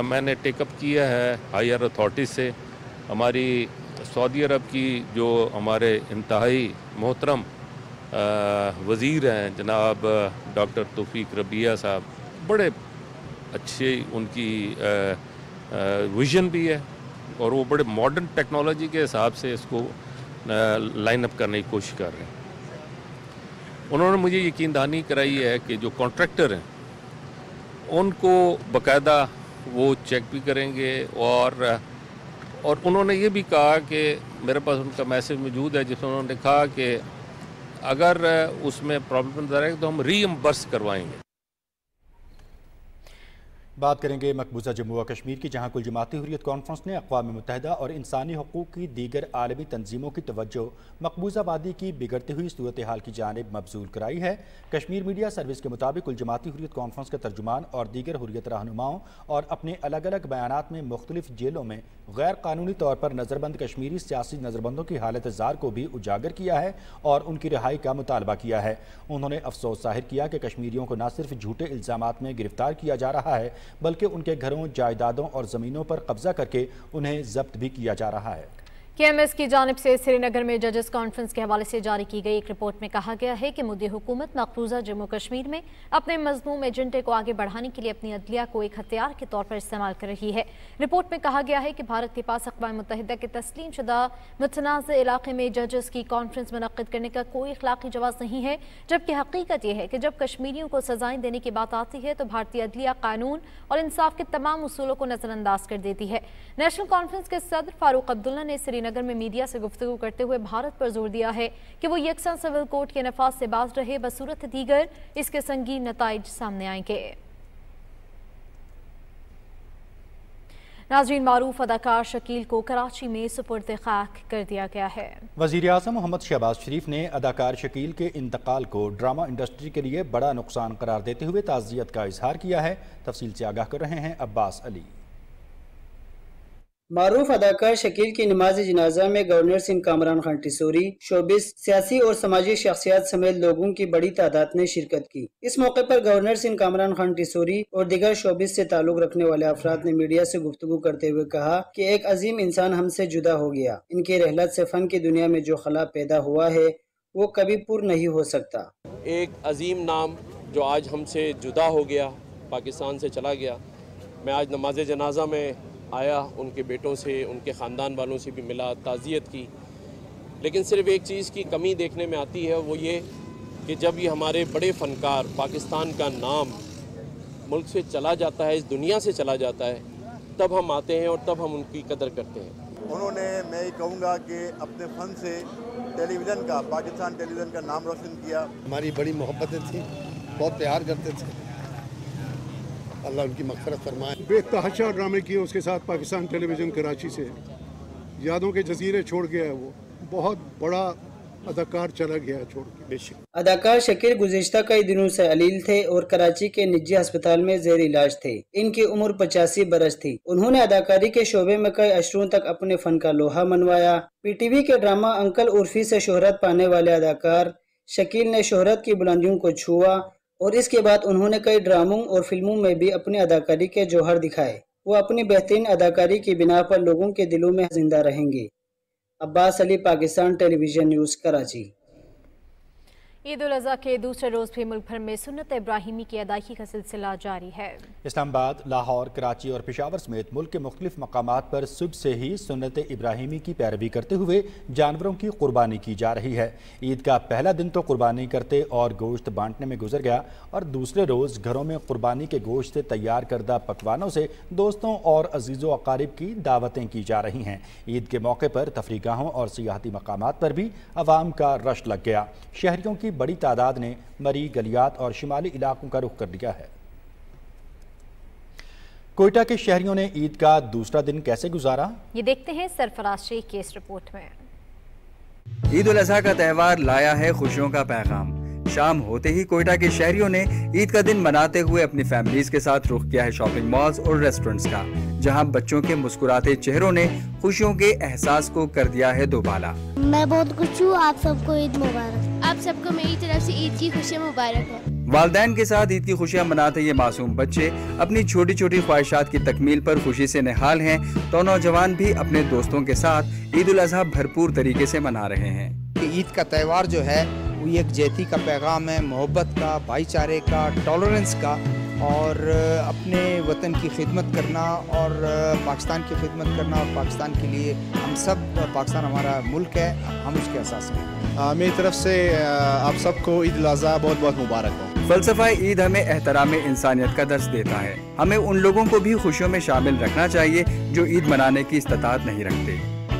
मैंने टेकअप किया है हायर अथॉरिटी से। हमारी सऊदी अरब की जो हमारे इंतहाई मोहतरम वज़ीर हैं जनाब डॉक्टर तौफीक रबिया साहब, बड़े अच्छे उनकी विज़न भी है और वो बड़े मॉडर्न टेक्नोलॉजी के हिसाब से इसको लाइन अप करने की कोशिश कर रहे हैं। उन्होंने मुझे यकीन दहानी कराई है कि जो कॉन्ट्रैक्टर हैं उनको बाकायदा वो चेक भी करेंगे और उन्होंने ये भी कहा कि मेरे पास उनका मैसेज मौजूद है जिसमें उन्होंने कहा कि अगर उसमें प्रॉब्लम नजर आएगी तो हम रीइंबर्स करवाएंगे। बात करेंगे मकबूजा जम्मू व कश्मीर की, जहाँ कुल जमाती हुर्रियत कॉन्फ्रेंस ने अक़वाम मुत्तहिदा और इंसानी हकूक़ की दीगर आलमी तंजीमों की तवज्जो मकबूजा वादी की बिगड़ती हुई सूरत हाल की जानिब मबजूल कराई है। कश्मीर मीडिया सर्विस के मुताबिक कुल जमाती हुर्रियत कॉन्फ्रेंस के तर्जुमान और दीगर हुर्रियत रहनुमाओं और अपने अलग अलग बयानात में मुख्तलिफ जेलों में गैर कानूनी तौर पर नज़रबंद कश्मीरी सियासी नज़रबंदों की हालत ज़ार को भी उजागर किया है और उनकी रिहाई का मुतालबा किया है। उन्होंने अफसोस जाहिर किया कि कश्मीरियों को न सिर्फ झूठे इल्ज़ामात में गिरफ्तार किया जा रहा है बल्कि उनके घरों, जायदादों और ज़मीनों पर कब्जा करके उन्हें जब्त भी किया जा रहा है। KMS की जानिब से श्रीनगर में जजेस कॉन्फ्रेंस के हवाले से जारी की गई एक रिपोर्ट में कहा गया है कि मुद्दे हुकूमत मकबूजा जम्मू कश्मीर में अपने मज़मूम एजेंडे को आगे बढ़ाने के लिए अपनी अदलिया को एक हथियार के तौर पर इस्तेमाल कर रही है। रिपोर्ट में कहा गया है कि भारत के पास अक़वाम मुत्तहिदा के तस्लीम शुदा मुतनाज़ इलाके में जजेस की कॉन्फ्रेंस मुनक़्क़िद करने का कोई अखलाक़ी जवाज़ नहीं है, जबकि हकीकत यह है कि जब कश्मीरियों को सज़ाएँ देने की बात आती है तो भारतीय अदलिया कानून और इंसाफ के तमाम उसूलों को नज़रअंदाज कर देती है। नेशनल कॉन्फ्रेंस के सदर फारूक अब्दुल्ला ने श्रीनगर में मीडिया से गुफ्तगू करते हुए भारत पर जोर दिया है कि वो यकसा सिविल कोड के नफाज से बाज रहे, बसूरत दीगर इसके संगीन नताइज सामने आएंगे। नाज़रीन, मारूफ अदाकार शकील को कराची में सुपुर्द खाक कर दिया गया है। वज़ीर आज़म मोहम्मद शहबाज शरीफ ने अदाकार शकील के इंतकाल को ड्रामा इंडस्ट्री के लिए बड़ा नुकसान करार देते हुए ताज़ियत का इजहार किया है। तफसील से आगाह कर रहे हैं अब्बास अली। मारूफ अदाकार शकील की नमाज जनाजा में गवर्नर सिंध कामरान खान टिसोरी, शोबिस, सियासी और समाजी शख्सियात समेत लोगों की बड़ी तादाद ने शिरकत की। इस मौके पर गवर्नर सिंध कामरान खान टिसोरी और दीगर शोबिस से ताल्लुक रखने वाले अफराद ने मीडिया से गुफ्तगू करते हुए कहा कि एक अजीम इंसान हमसे जुदा हो गया। इनकी रहलत से फन की दुनिया में जो खला पैदा हुआ है वो कभी पूर नहीं हो सकता। एक अजीम नाम जो आज हमसे जुदा हो गया, पाकिस्तान से चला गया। मैं आज नमाज जनाजा में आया, उनके बेटों से, उनके ख़ानदान वालों से भी मिला, ताज़ियत की। लेकिन सिर्फ़ एक चीज़ की कमी देखने में आती है, वो ये कि जब ये हमारे बड़े फ़नकार, पाकिस्तान का नाम मुल्क से चला जाता है, इस दुनिया से चला जाता है, तब हम आते हैं और तब हम उनकी कदर करते हैं। انہوں نے میں یہ کہوں گا کہ اپنے فن سے ٹیلی ویژن کا پاکستان ٹیلی ویژن کا نام روشن کیا. ہماری بڑی محبتیں تھیں, بہت پیار کرتے تھے, اللہ ان کی مغفرت فرمائے. بے تحاشا ڈرامے کیے اس کے ساتھ پاکستان ٹیلی ویژن کراچی سے, یادوں کے جزیرے چھوڑ گیا ہے. وہ بہت بڑا اداکار چلا گیا چھوڑ کے. اداکار شکیل گزشتہ کئی دنوں سے علیل تھے اور کراچی کے نجی ہسپتال میں زیر علاج تھے. ان کی عمر 85 برس تھی. انہوں نے اداکاری کے شعبے میں کئی عشروں تک اپنے فن کا لوہا منوایا. پی ٹی وی کے ڈرامہ انکل عرفی سے شہرت پانے والے اداکار شکیل نے شہرت کی بلندیوں کو چھوا اور اس کے بعد انہوں نے کئی ڈراموں اور فلموں میں بھی اپنی اداکاری کے جوہر دکھائے. وہ اپنی بہترین اداکاری کی بنا پر لوگوں کے دلوں میں زندہ رہیں گے. عباس علی, پاکستان ٹیلی ویژن نیوز, کراچی. عید الاضحیٰ کے دوسرے روز بھی ملک بھر میں سنت ابراہیمی کی ادائیگی کا سلسلہ جاری ہے. اسلام آباد، لاہور، کراچی اور پشاور سمیت ملک کے مختلف مقامات پر صبح سے ہی سنت ابراہیمی کی پیروی کرتے ہوئے جانوروں کی قربانی کی جا رہی ہے. عید کا پہلا دن تو قربانی کرتے اور گوشت بانٹنے میں گزر گیا اور دوسرے روز گھروں میں قربانی کے گوشت سے تیار کردہ پکوانوں سے دوستوں اور عزیز و اقارب کی دعوتیں کی جا رہی ہیں. عید کے موقع پر تفریح گاہوں اور سیاحتی مقامات پر بھی عوام کا رش لگ گیا. شہریوں کی بڑی تعداد نے مری، گلیات اور شمالی علاقوں کا رخ کر لیا ہے. کوئٹہ کے شہریوں نے عید کا دوسرا دن کیسے گزارا؟ یہ دیکھتے ہیں سرفراز شیخ کی اس رپورٹ میں. عید الاضحیٰ کا تہوار لایا ہے خوشیوں کا پیغام. شام ہوتے ہی کوئٹہ کے شہریوں نے عید کا دن مناتے ہوئے اپنی فیملیز کے ساتھ رخ کیا ہے شاپنگ مالز اور ریسٹورنٹس کا، جہاں بچوں کے مسکراتے چہروں نے خوشیوں کے احساس کو کر دیا ہے دوبالا. میں بہت خوش ہوں. آپ سب کو عید مبارک. آپ سب کو میری طرف سے عید کی خوشیاں مبارک ہو. والدین کے ساتھ عید کی خوشیاں مناتے یہ معصوم بچے اپنی چھوٹی چھوٹی خواہشات کی تکمیل پر خوشی سے نہال ہیں، تو نوجوان بھی اپنے دوستوں کے ساتھ عید الاضحیٰ بھرپور طریقے سے منا رہے ہیں. عید کا تہوار جو ہے وہ یکجہتی کا پیغام ہے، محبت کا، بھائی چارے کا، ٹالرنس کا، اور اپنے وطن کی خدمت کرنا اور پاکستان کی خدمت کرنا، اور پاکستان کے لیے ہم سب، پاکستان ہمارا ملک ہے، ہم اس کے اساس ہیں. میری طرف سے آپ سب کو عید الاضحیٰ بہت بہت مبارک ہو. فلسفہ عید ہمیں احترام انسانیت کا درس دیتا ہے. ہمیں ان لوگوں کو بھی خوشیوں میں شامل رکھنا چاہیے جو عید منانے کی استطاعت نہیں رکھتے.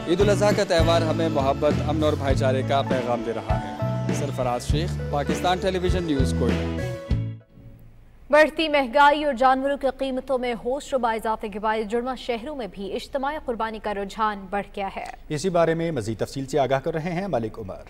عید الاضحیٰ کا تہوار ہمیں محبت، امن اور بھائی چارے کا پیغام دے رہا ہے. سرفراز شیخ، پاکستان ٹیلی ویژن نیوز، کوئٹہ. بڑھتی مہنگائی اور جانوروں کی قیمتوں میں ہوش ربا اضافے کے باعث جڑواں شہروں میں بھی اجتماعی قربانی کا رجحان بڑھ گیا ہے. اسی بارے میں مزید تفصیل سے آگاہ کر رہے ہیں ملک عمر.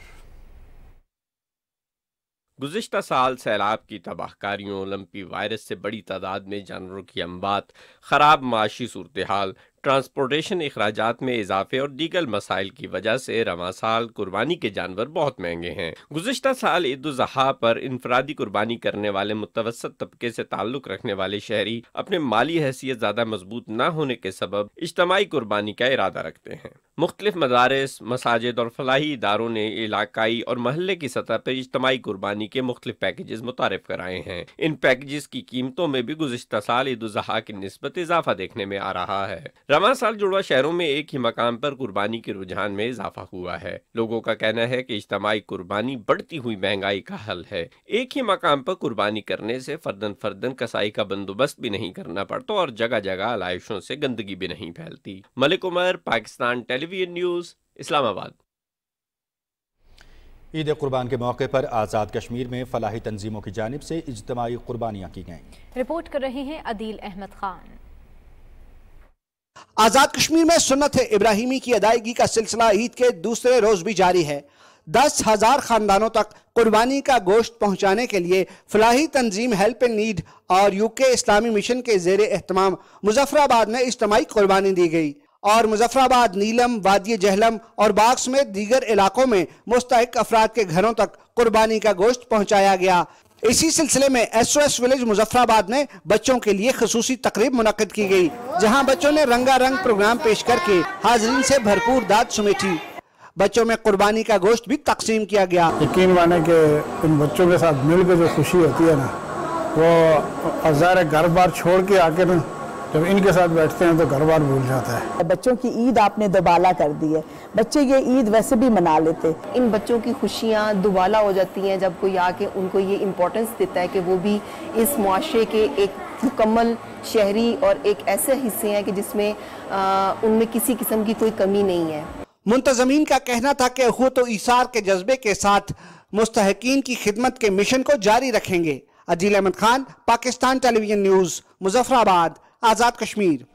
گزشتہ سال سیلاب کی تباہ کاریوں، لمپی وائرس سے بڑی تعداد میں جانوروں کی اموات، خراب معاشی صورتحال، ٹرانسپورٹیشن اخراجات میں اضافے اور دیگر مسائل کی وجہ سے رواں سال قربانی کے جانور بہت مہنگے ہیں. گزشتہ سال عید الاضحیٰ پر انفرادی قربانی کرنے والے متوسط طبقے سے تعلق رکھنے والے شہری اپنے مالی حیثیت زیادہ مضبوط نہ ہونے کے سبب اجتماعی قربانی کا ارادہ رکھتے ہیں. مختلف مدارس، مساجد اور فلاحی اداروں نے علاقائی اور محلے کی سطح پر اجتماعی قربانی کے مختلف پیکیجز متعارف کرائے ہیں. ان پیکیجز کی قیمتوں میں بھی گزشتہ سال عید الاضحیٰ کی نسبت اضافہ دیکھنے میں آ رہا ہے. رواں سال جڑواں شہروں میں ایک ہی مقام پر قربانی کے رجحان میں اضافہ ہوا ہے. لوگوں کا کہنا ہے کہ اجتماعی قربانی بڑھتی ہوئی مہنگائی کا حل ہے. ایک ہی مقام پر قربانی کرنے سے فردن کسائی کا بندوبست بھی نہیں کرنا پڑتا اور جگہ جگہ علائشوں سے گندگی بھی نہیں پھیلتی. ملک عمر، پاکستان ٹیلی ویژن نیوز، اسلام آباد. عید قربان کے موقع پر آزاد کشمیر میں فلاحی تنظیموں کی جانب سے اجتماعی قربانیاں کی گئیں. رپورٹ کر رہے ہیں عدیل احمد خان. آزاد کشمیر میں سنت ابراہیمی کی ادائیگی کا سلسلہ عید کے دوسرے روز بھی جاری ہے. 10,000 خاندانوں تک قربانی کا گوشت پہنچانے کے لیے فلاحی تنظیم ہیلپ ان نیڈ اور UK اسلامی مشن کے زیر اہتمام مظفر آباد میں اجتماعی قربانی دی گئی اور مظفر آباد، نیلم، وادی جہلم اور باغ سمیت دیگر علاقوں میں مستحق افراد کے گھروں تک قربانی کا گوشت پہنچایا گیا. اسی سلسلے میں SOS ولیج مظفر آباد میں بچوں کے لیے خصوصی تقریب منعقد کی گئی، جہاں بچوں نے رنگا رنگ پروگرام پیش کر کے حاضرین سے بھرپور داد سمیٹی. بچوں میں قربانی کا گوشت بھی تقسیم کیا گیا. یقین مانے کہ ان بچوں کے ساتھ مل کے جو خوشی ہوتی ہے نا، وہ ظاہر گھر بار چھوڑ کے آ کے نا جب ان کے ساتھ بیٹھتے ہیں تو گھر بار بھول جاتا ہے. بچوں کی عید آپ نے دوبالا کر دی ہے. بچے یہ عید ویسے بھی منا لیتے. ان بچوں کی خوشیاں دوبالا ہو جاتی ہیں جب کوئی آ کے ان کو یہ امپورٹنس دیتا ہے کہ وہ بھی اس معاشرے کے ایک मुकम्मल शहरी और एक ऐसे हिस्से हैं कि जिसमें उनमें किसी किस्म की कोई कमी नहीं है। मुंतज़मीन का कहना था कि अख़ुवत व ईसार के जज्बे के साथ मुस्तहक़ीन की खिदमत के मिशन को जारी रखेंगे। अजील अहमद खान, पाकिस्तान टेलीविजन न्यूज़, मुज़फ़्फ़राबाद, आज़ाद कश्मीर।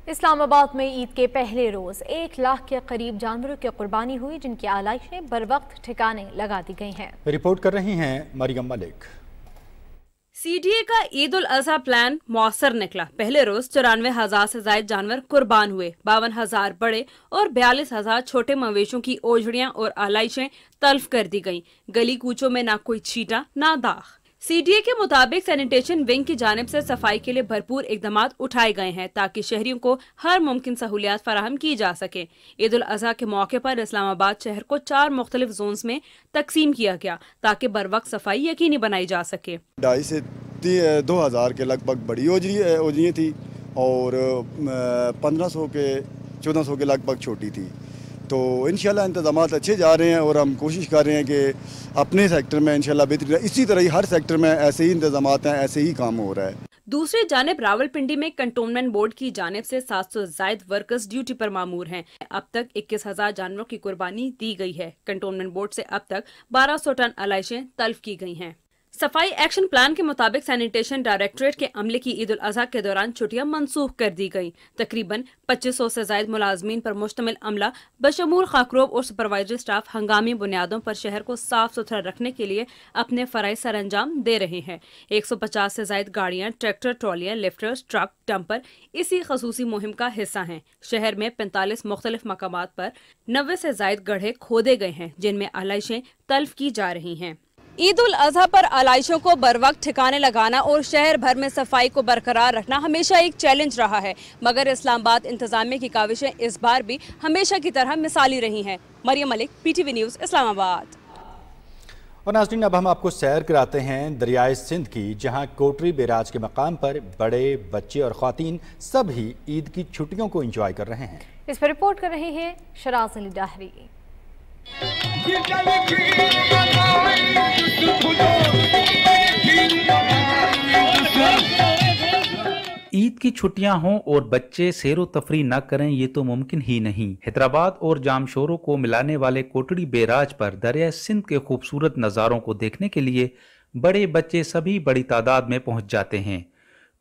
इस्लामाबाद में ईद के पहले रोज 1 लाख के करीब जानवरों की कुर्बानी हुई, जिनकी आलाइशें बर वक्त ठिकाने लगा दी गई हैं। रिपोर्ट कर रही हैं मरियम मलिक। CDA का ईद उल अज़हा प्लान मौसर निकला। पहले रोज 94,000 से ज्यादा जानवर कुर्बान हुए। 52,000 बड़े और 42,000 छोटे मवेशियों की ओझड़ियां और आलाइशें तल्फ कर दी गईं। गली कूचों में ना कोई छींटा ना दाग। CDA के मुताबिक सैनिटेशन विंग की जानिब से सफाई के लिए भरपूर इकदाम उठाए गए हैं ताकि शहरियों को हर मुमकिन सहूलियात फराहम की जा सके। ईद उल अज़हा के मौके पर इस्लामाबाद शहर को 4 मुख्तलिफ जोन्स में तकसीम किया गया ताकि बर वक्त सफाई यकीनी बनाई जा सके। 2,500 से 2,000 के लगभग बड़ी ओझड़ियाँ थी और 1,500 के 1,400 के लगभग छोटी थी। तो इंशाल्लाह इंतज़ाम अच्छे जा रहे हैं और हम कोशिश कर रहे हैं कि अपने सेक्टर में इंशाल्लाह बेहतरीन, इसी तरह ही हर सेक्टर में ऐसे ही इंतज़ाम हैं, ऐसे ही काम हो रहा है। दूसरी जानिब रावलपिंडी में कंटोनमेंट बोर्ड की जानिब से 700 जायद वर्कर्स ड्यूटी पर मामूर हैं। अब तक 21,000 जानवरों की कुर्बानी दी गई है। कंटोनमेंट बोर्ड से अब तक 1,200 टन आलाइशें तल्फ की गई हैं। सफाई एक्शन प्लान के मुताबिक सैनिटेशन डायरेक्टरेट के अमले की ईद उल अज़हा के दौरान छुट्टियां मनसूख कर दी गई। तकरीबन 2,500 से ज्यादा मुलाजमीन पर मुश्तमिल अमला बशमूल खाकरोब और सुपरवाइजरी स्टाफ हंगामी बुनियादों पर शहर को साफ सुथरा रखने के लिए अपने फराइज सरअंजाम दे रहे हैं। 150 से ज्यादा गाड़ियां, ट्रैक्टर, ट्रॉलियां, लिफ्टर्स, ट्रक, डंपर इसी खसूसी मुहिम का हिस्सा हैं। शहर में 45 मुख्तलिफ मकामात पर 90 से ज्यादा गड्ढे खोदे गए हैं जिनमें आलाइशें तल्फ की जा रही हैं। ईद उल अज़हा पर आलाइशों को बर वक्त ठिकाने लगाना और शहर भर में सफाई को बरकरार रखना हमेशा एक चैलेंज रहा है, मगर इस्लामाबाद इंतजामिया की काविशें इस बार भी हमेशा की तरह मिसाली रही हैं। Mariyam Malik, PTV news, Islamabad. और नाज़रीन, अब हम आपको सैर कराते हैं दरियाए सिंध की, जहां कोटरी बैराज के मकाम पर बड़े, बच्चे और ख़वातीन सभी ईद की छुट्टियों को एंजॉय कर रहे हैं। इस पर रिपोर्ट कर रहे हैं शराज अली डाहरी। ईद की छुट्टियां हों और बच्चे सैरो तफरी न करें, ये तो मुमकिन ही नहीं। हैदराबाद और जामशोरों को मिलाने वाले कोटड़ी बैराज पर दरिया सिंध के खूबसूरत नज़ारों को देखने के लिए बड़े बच्चे सभी बड़ी तादाद में पहुंच जाते हैं।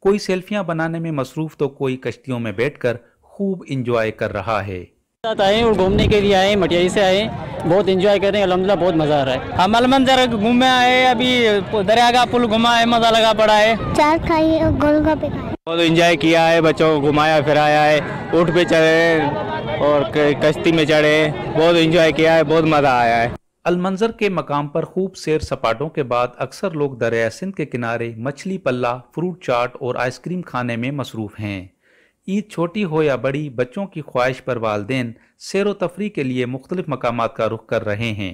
कोई सेल्फियां बनाने में मसरूफ तो कोई कश्तियों में बैठकर खूब इंजॉय कर रहा है। आए और घूमने के लिए आए, मटियाई से आए, बहुत एंजॉय कर रहे हैं, अल्हम्दुलिल्लाह बहुत मजा आ रहा है। हम अलमंजर घूमे आए, अभी दरिया का पुल घुमा है, मजा लगा पड़ा है। चाट खाई और गोलगप्पे खाए, बहुत एंजॉय किया है, बच्चों को घुमाया फिराया है, ऊँट पे चढ़े और कश्ती में चढ़े, बहुत एंजॉय किया है, बहुत मजा आया है। अलमंजर के मकाम पर खूब सैर सपाटों के बाद अक्सर लोग दरिया सिंध के किनारे मछली पल्ला, फ्रूट चाट और आइसक्रीम खाने में मसरूफ हैं। ईद छोटी हो या बड़ी, बच्चों की ख्वाहिश पर वालिदैन सैर व तफरी के लिए मुख्तलिफ मकामात का रुख कर रहे हैं।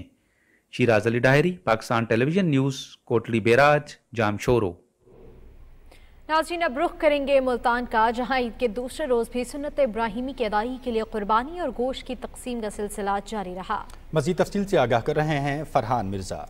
Sharaz Ali Dahri, Pakistan television news, Kotri barrage, Jamshoro. नाज़रीन, अब रुख करेंगे मुल्तान का, जहां ईद के दूसरे रोज भी सुन्नत इब्राहिमी की अदायगी के लिए कुर्बानी और गोश्त की तकसीम का सिलसिला जारी रहा। मज़ीद तफसील से आगाह कर रहे हैं फरहान मिर्जा।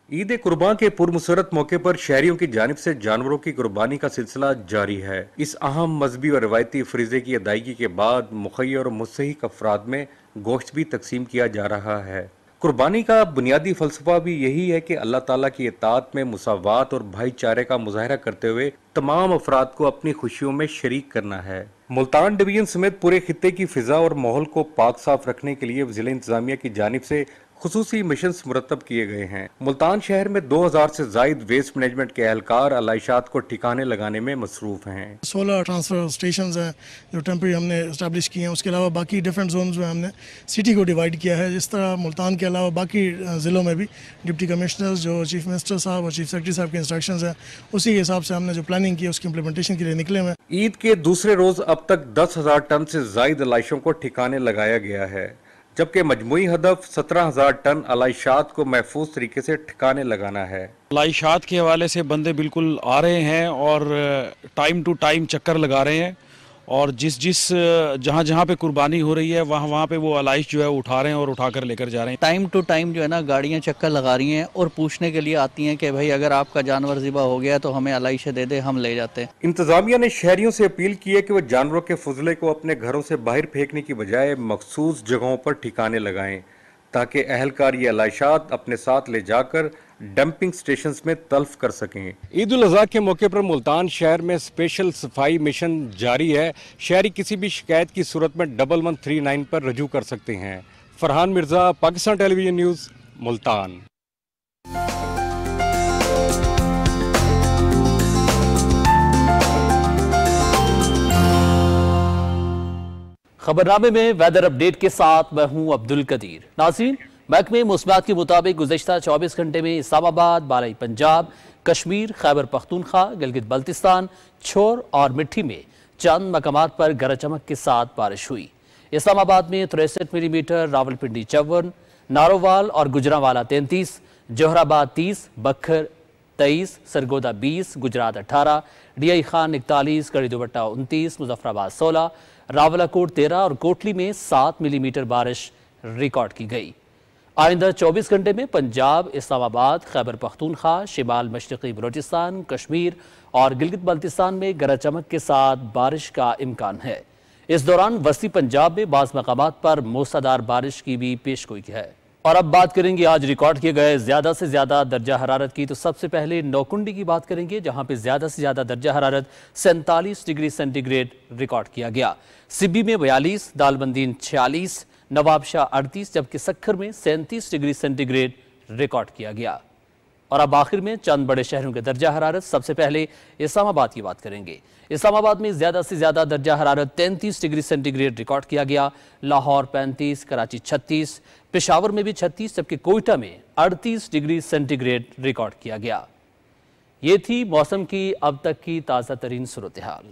ईद कुर्बान के पुरमसरत मौके पर शहरियों की जानिब से जानवरों की कुर्बानी का सिलसिला जारी है। इस अहम मजहबी और रवायती फरीज़े की अदायगी के बाद मुखय्यर और मुस्तहिक अफराद में गोश्त भी तकसीम किया जा रहा है। कुर्बानी का बुनियादी फलसफा भी यही है कि अल्लाह ताला की इताअत में मुसावात और भाईचारे का मुजाहरा करते हुए तमाम अफराद को अपनी खुशियों में शरीक करना है। मुल्तान डिवीजन समेत पूरे खित्ते की फिजा और माहौल को पाक साफ रखने के लिए ज़िला इंतजामिया की जानिब से खुसूसी मिशन मुरतब किए गए हैं। मुल्तान शहर में 2000 से जायद वेस्ट मैनेजमेंट के एहलकार अलाइशात को ठिकाने लगाने में मसरूफ हैं। 16 ट्रांसफर स्टेशंस हैं जो टेम्परेरी हमने इस्टेब्लिश किए हैं। उसके अलावा बाकी डिफरेंट जोन्स में हमने सिटी को डिवाइड किया है। जिस तरह मुल्तान के अलावा बाकी ज़िलों में भी डिप्टी कमिश्नर्स जो चीफ मिनिस्टर साहब और चीफ सेक्रेटरी साहब के इंस्ट्रक्शंस हैं, उसी के हिसाब से हमने जो प्लानिंग की उसकी इम्प्लीमेंटेशन के लिए निकले हुए। ईद के दूसरे रोज अब तक 10,000 टन से जायद अलाइशों को ठिकाने लगाया गया है, जबकि मजमूई हदफ 17,000 टन अलाइशात को महफूज तरीके से ठिकाने लगाना है। अलाइशात के हवाले से बंदे बिल्कुल आ रहे हैं और टाइम टू टाइम चक्कर लगा रहे हैं और जिस जहाँ पे कुर्बानी हो रही है वहाँ पे वो अलाइश जो है उठा रहे हैं और उठा कर लेकर जा रहे हैं। टाइम टू टाइम जो है ना गाड़ियाँ चक्कर लगा रही हैं और पूछने के लिए आती हैं कि भाई अगर आपका जानवर ज़िबा हो गया तो हमें अलाइश दे दे, हम ले जाते हैं। इंतजामिया ने शहरियों से अपील की है कि वो जानवरों के फजले को अपने घरों से बाहर फेंकने की बजाय मखसूस जगहों पर ठिकाने लगाएं ताकि अहलकार ये अलाइशात अपने साथ ले जाकर डंपिंग स्टेशंस में तल्फ कर सकें। ईद उल अज़हा के मौके पर मुल्तान शहर में स्पेशल सफाई मिशन जारी है। शहरी किसी भी शिकायत की सूरत में 1139 पर रजू कर सकते हैं। Farhan Mirza, Pakistan television news, Multan. खबरनामे में वेदर अपडेट के साथ मैं हूं अब्दुल कदीर। नाज़रीन, महकमे मौसमियात के मुताबिक गुज़श्ता 24 घंटे में इस्लामाबाद, बालाई पंजाब, कश्मीर, खैबर पख्तूनख्वा, गिलगित बल्तिस्तान, छोर और मिट्टी में चंद मकामात पर गरज चमक के साथ बारिश हुई। इस्लामाबाद में 63 मिलीमीटर, रावलपिंडी 54, नारोवाल और गुजरांवाला 33, जोहराबाद 30, बखर 23, सरगोदा 20, गुजरात 18, डीआई खान 41, कड़ी दुपट्टा 29, मुजफ्फराबाद 16, रावलाकोट 13 और कोटली में 7 मिलीमीटर बारिश रिकॉर्ड की गई। आइंदा 24 घंटे में पंजाब, इस्लामाबाद, खैबर पख्तूनख्वा, शिमाल मशरक़ी बलोचिस्तान, कश्मीर और गिलगित बल्तिस्तान में गरज चमक के साथ बारिश का इम्कान है। इस दौरान वस्ती पंजाब में बाज़ मकामात पर मूसलाधार बारिश की भी पेशगोई है। और अब बात करेंगे आज रिकॉर्ड किए गए ज़्यादा से ज़्यादा दर्जा हरारत की। तो सबसे पहले नौकुंडी की बात करेंगे, जहां पे ज़्यादा से ज़्यादा दर्जा हरारत 47 डिग्री सेंटीग्रेड रिकॉर्ड किया गया। सिब्बी में 42, दालबंदीन 46, नवाबशाह 38, जबकि सक्खर में 37 डिग्री सेंटीग्रेड रिकॉर्ड किया गया। और अब आखिर में चंद बड़े शहरों के दर्जा हरारत। सबसे पहले इस्लामाबाद की बात करेंगे। इस्लामाबाद में ज़्यादा से ज़्यादा दर्जा हरारत 33 डिग्री सेंटीग्रेड रिकॉर्ड किया गया। लाहौर 35, कराची 36, पेशावर में भी 36, जबकि कोयटा में 38 डिग्री सेंटीग्रेड रिकॉर्ड किया गया। ये थी मौसम की अब तक की ताज़ा तरीन सूरत हाल।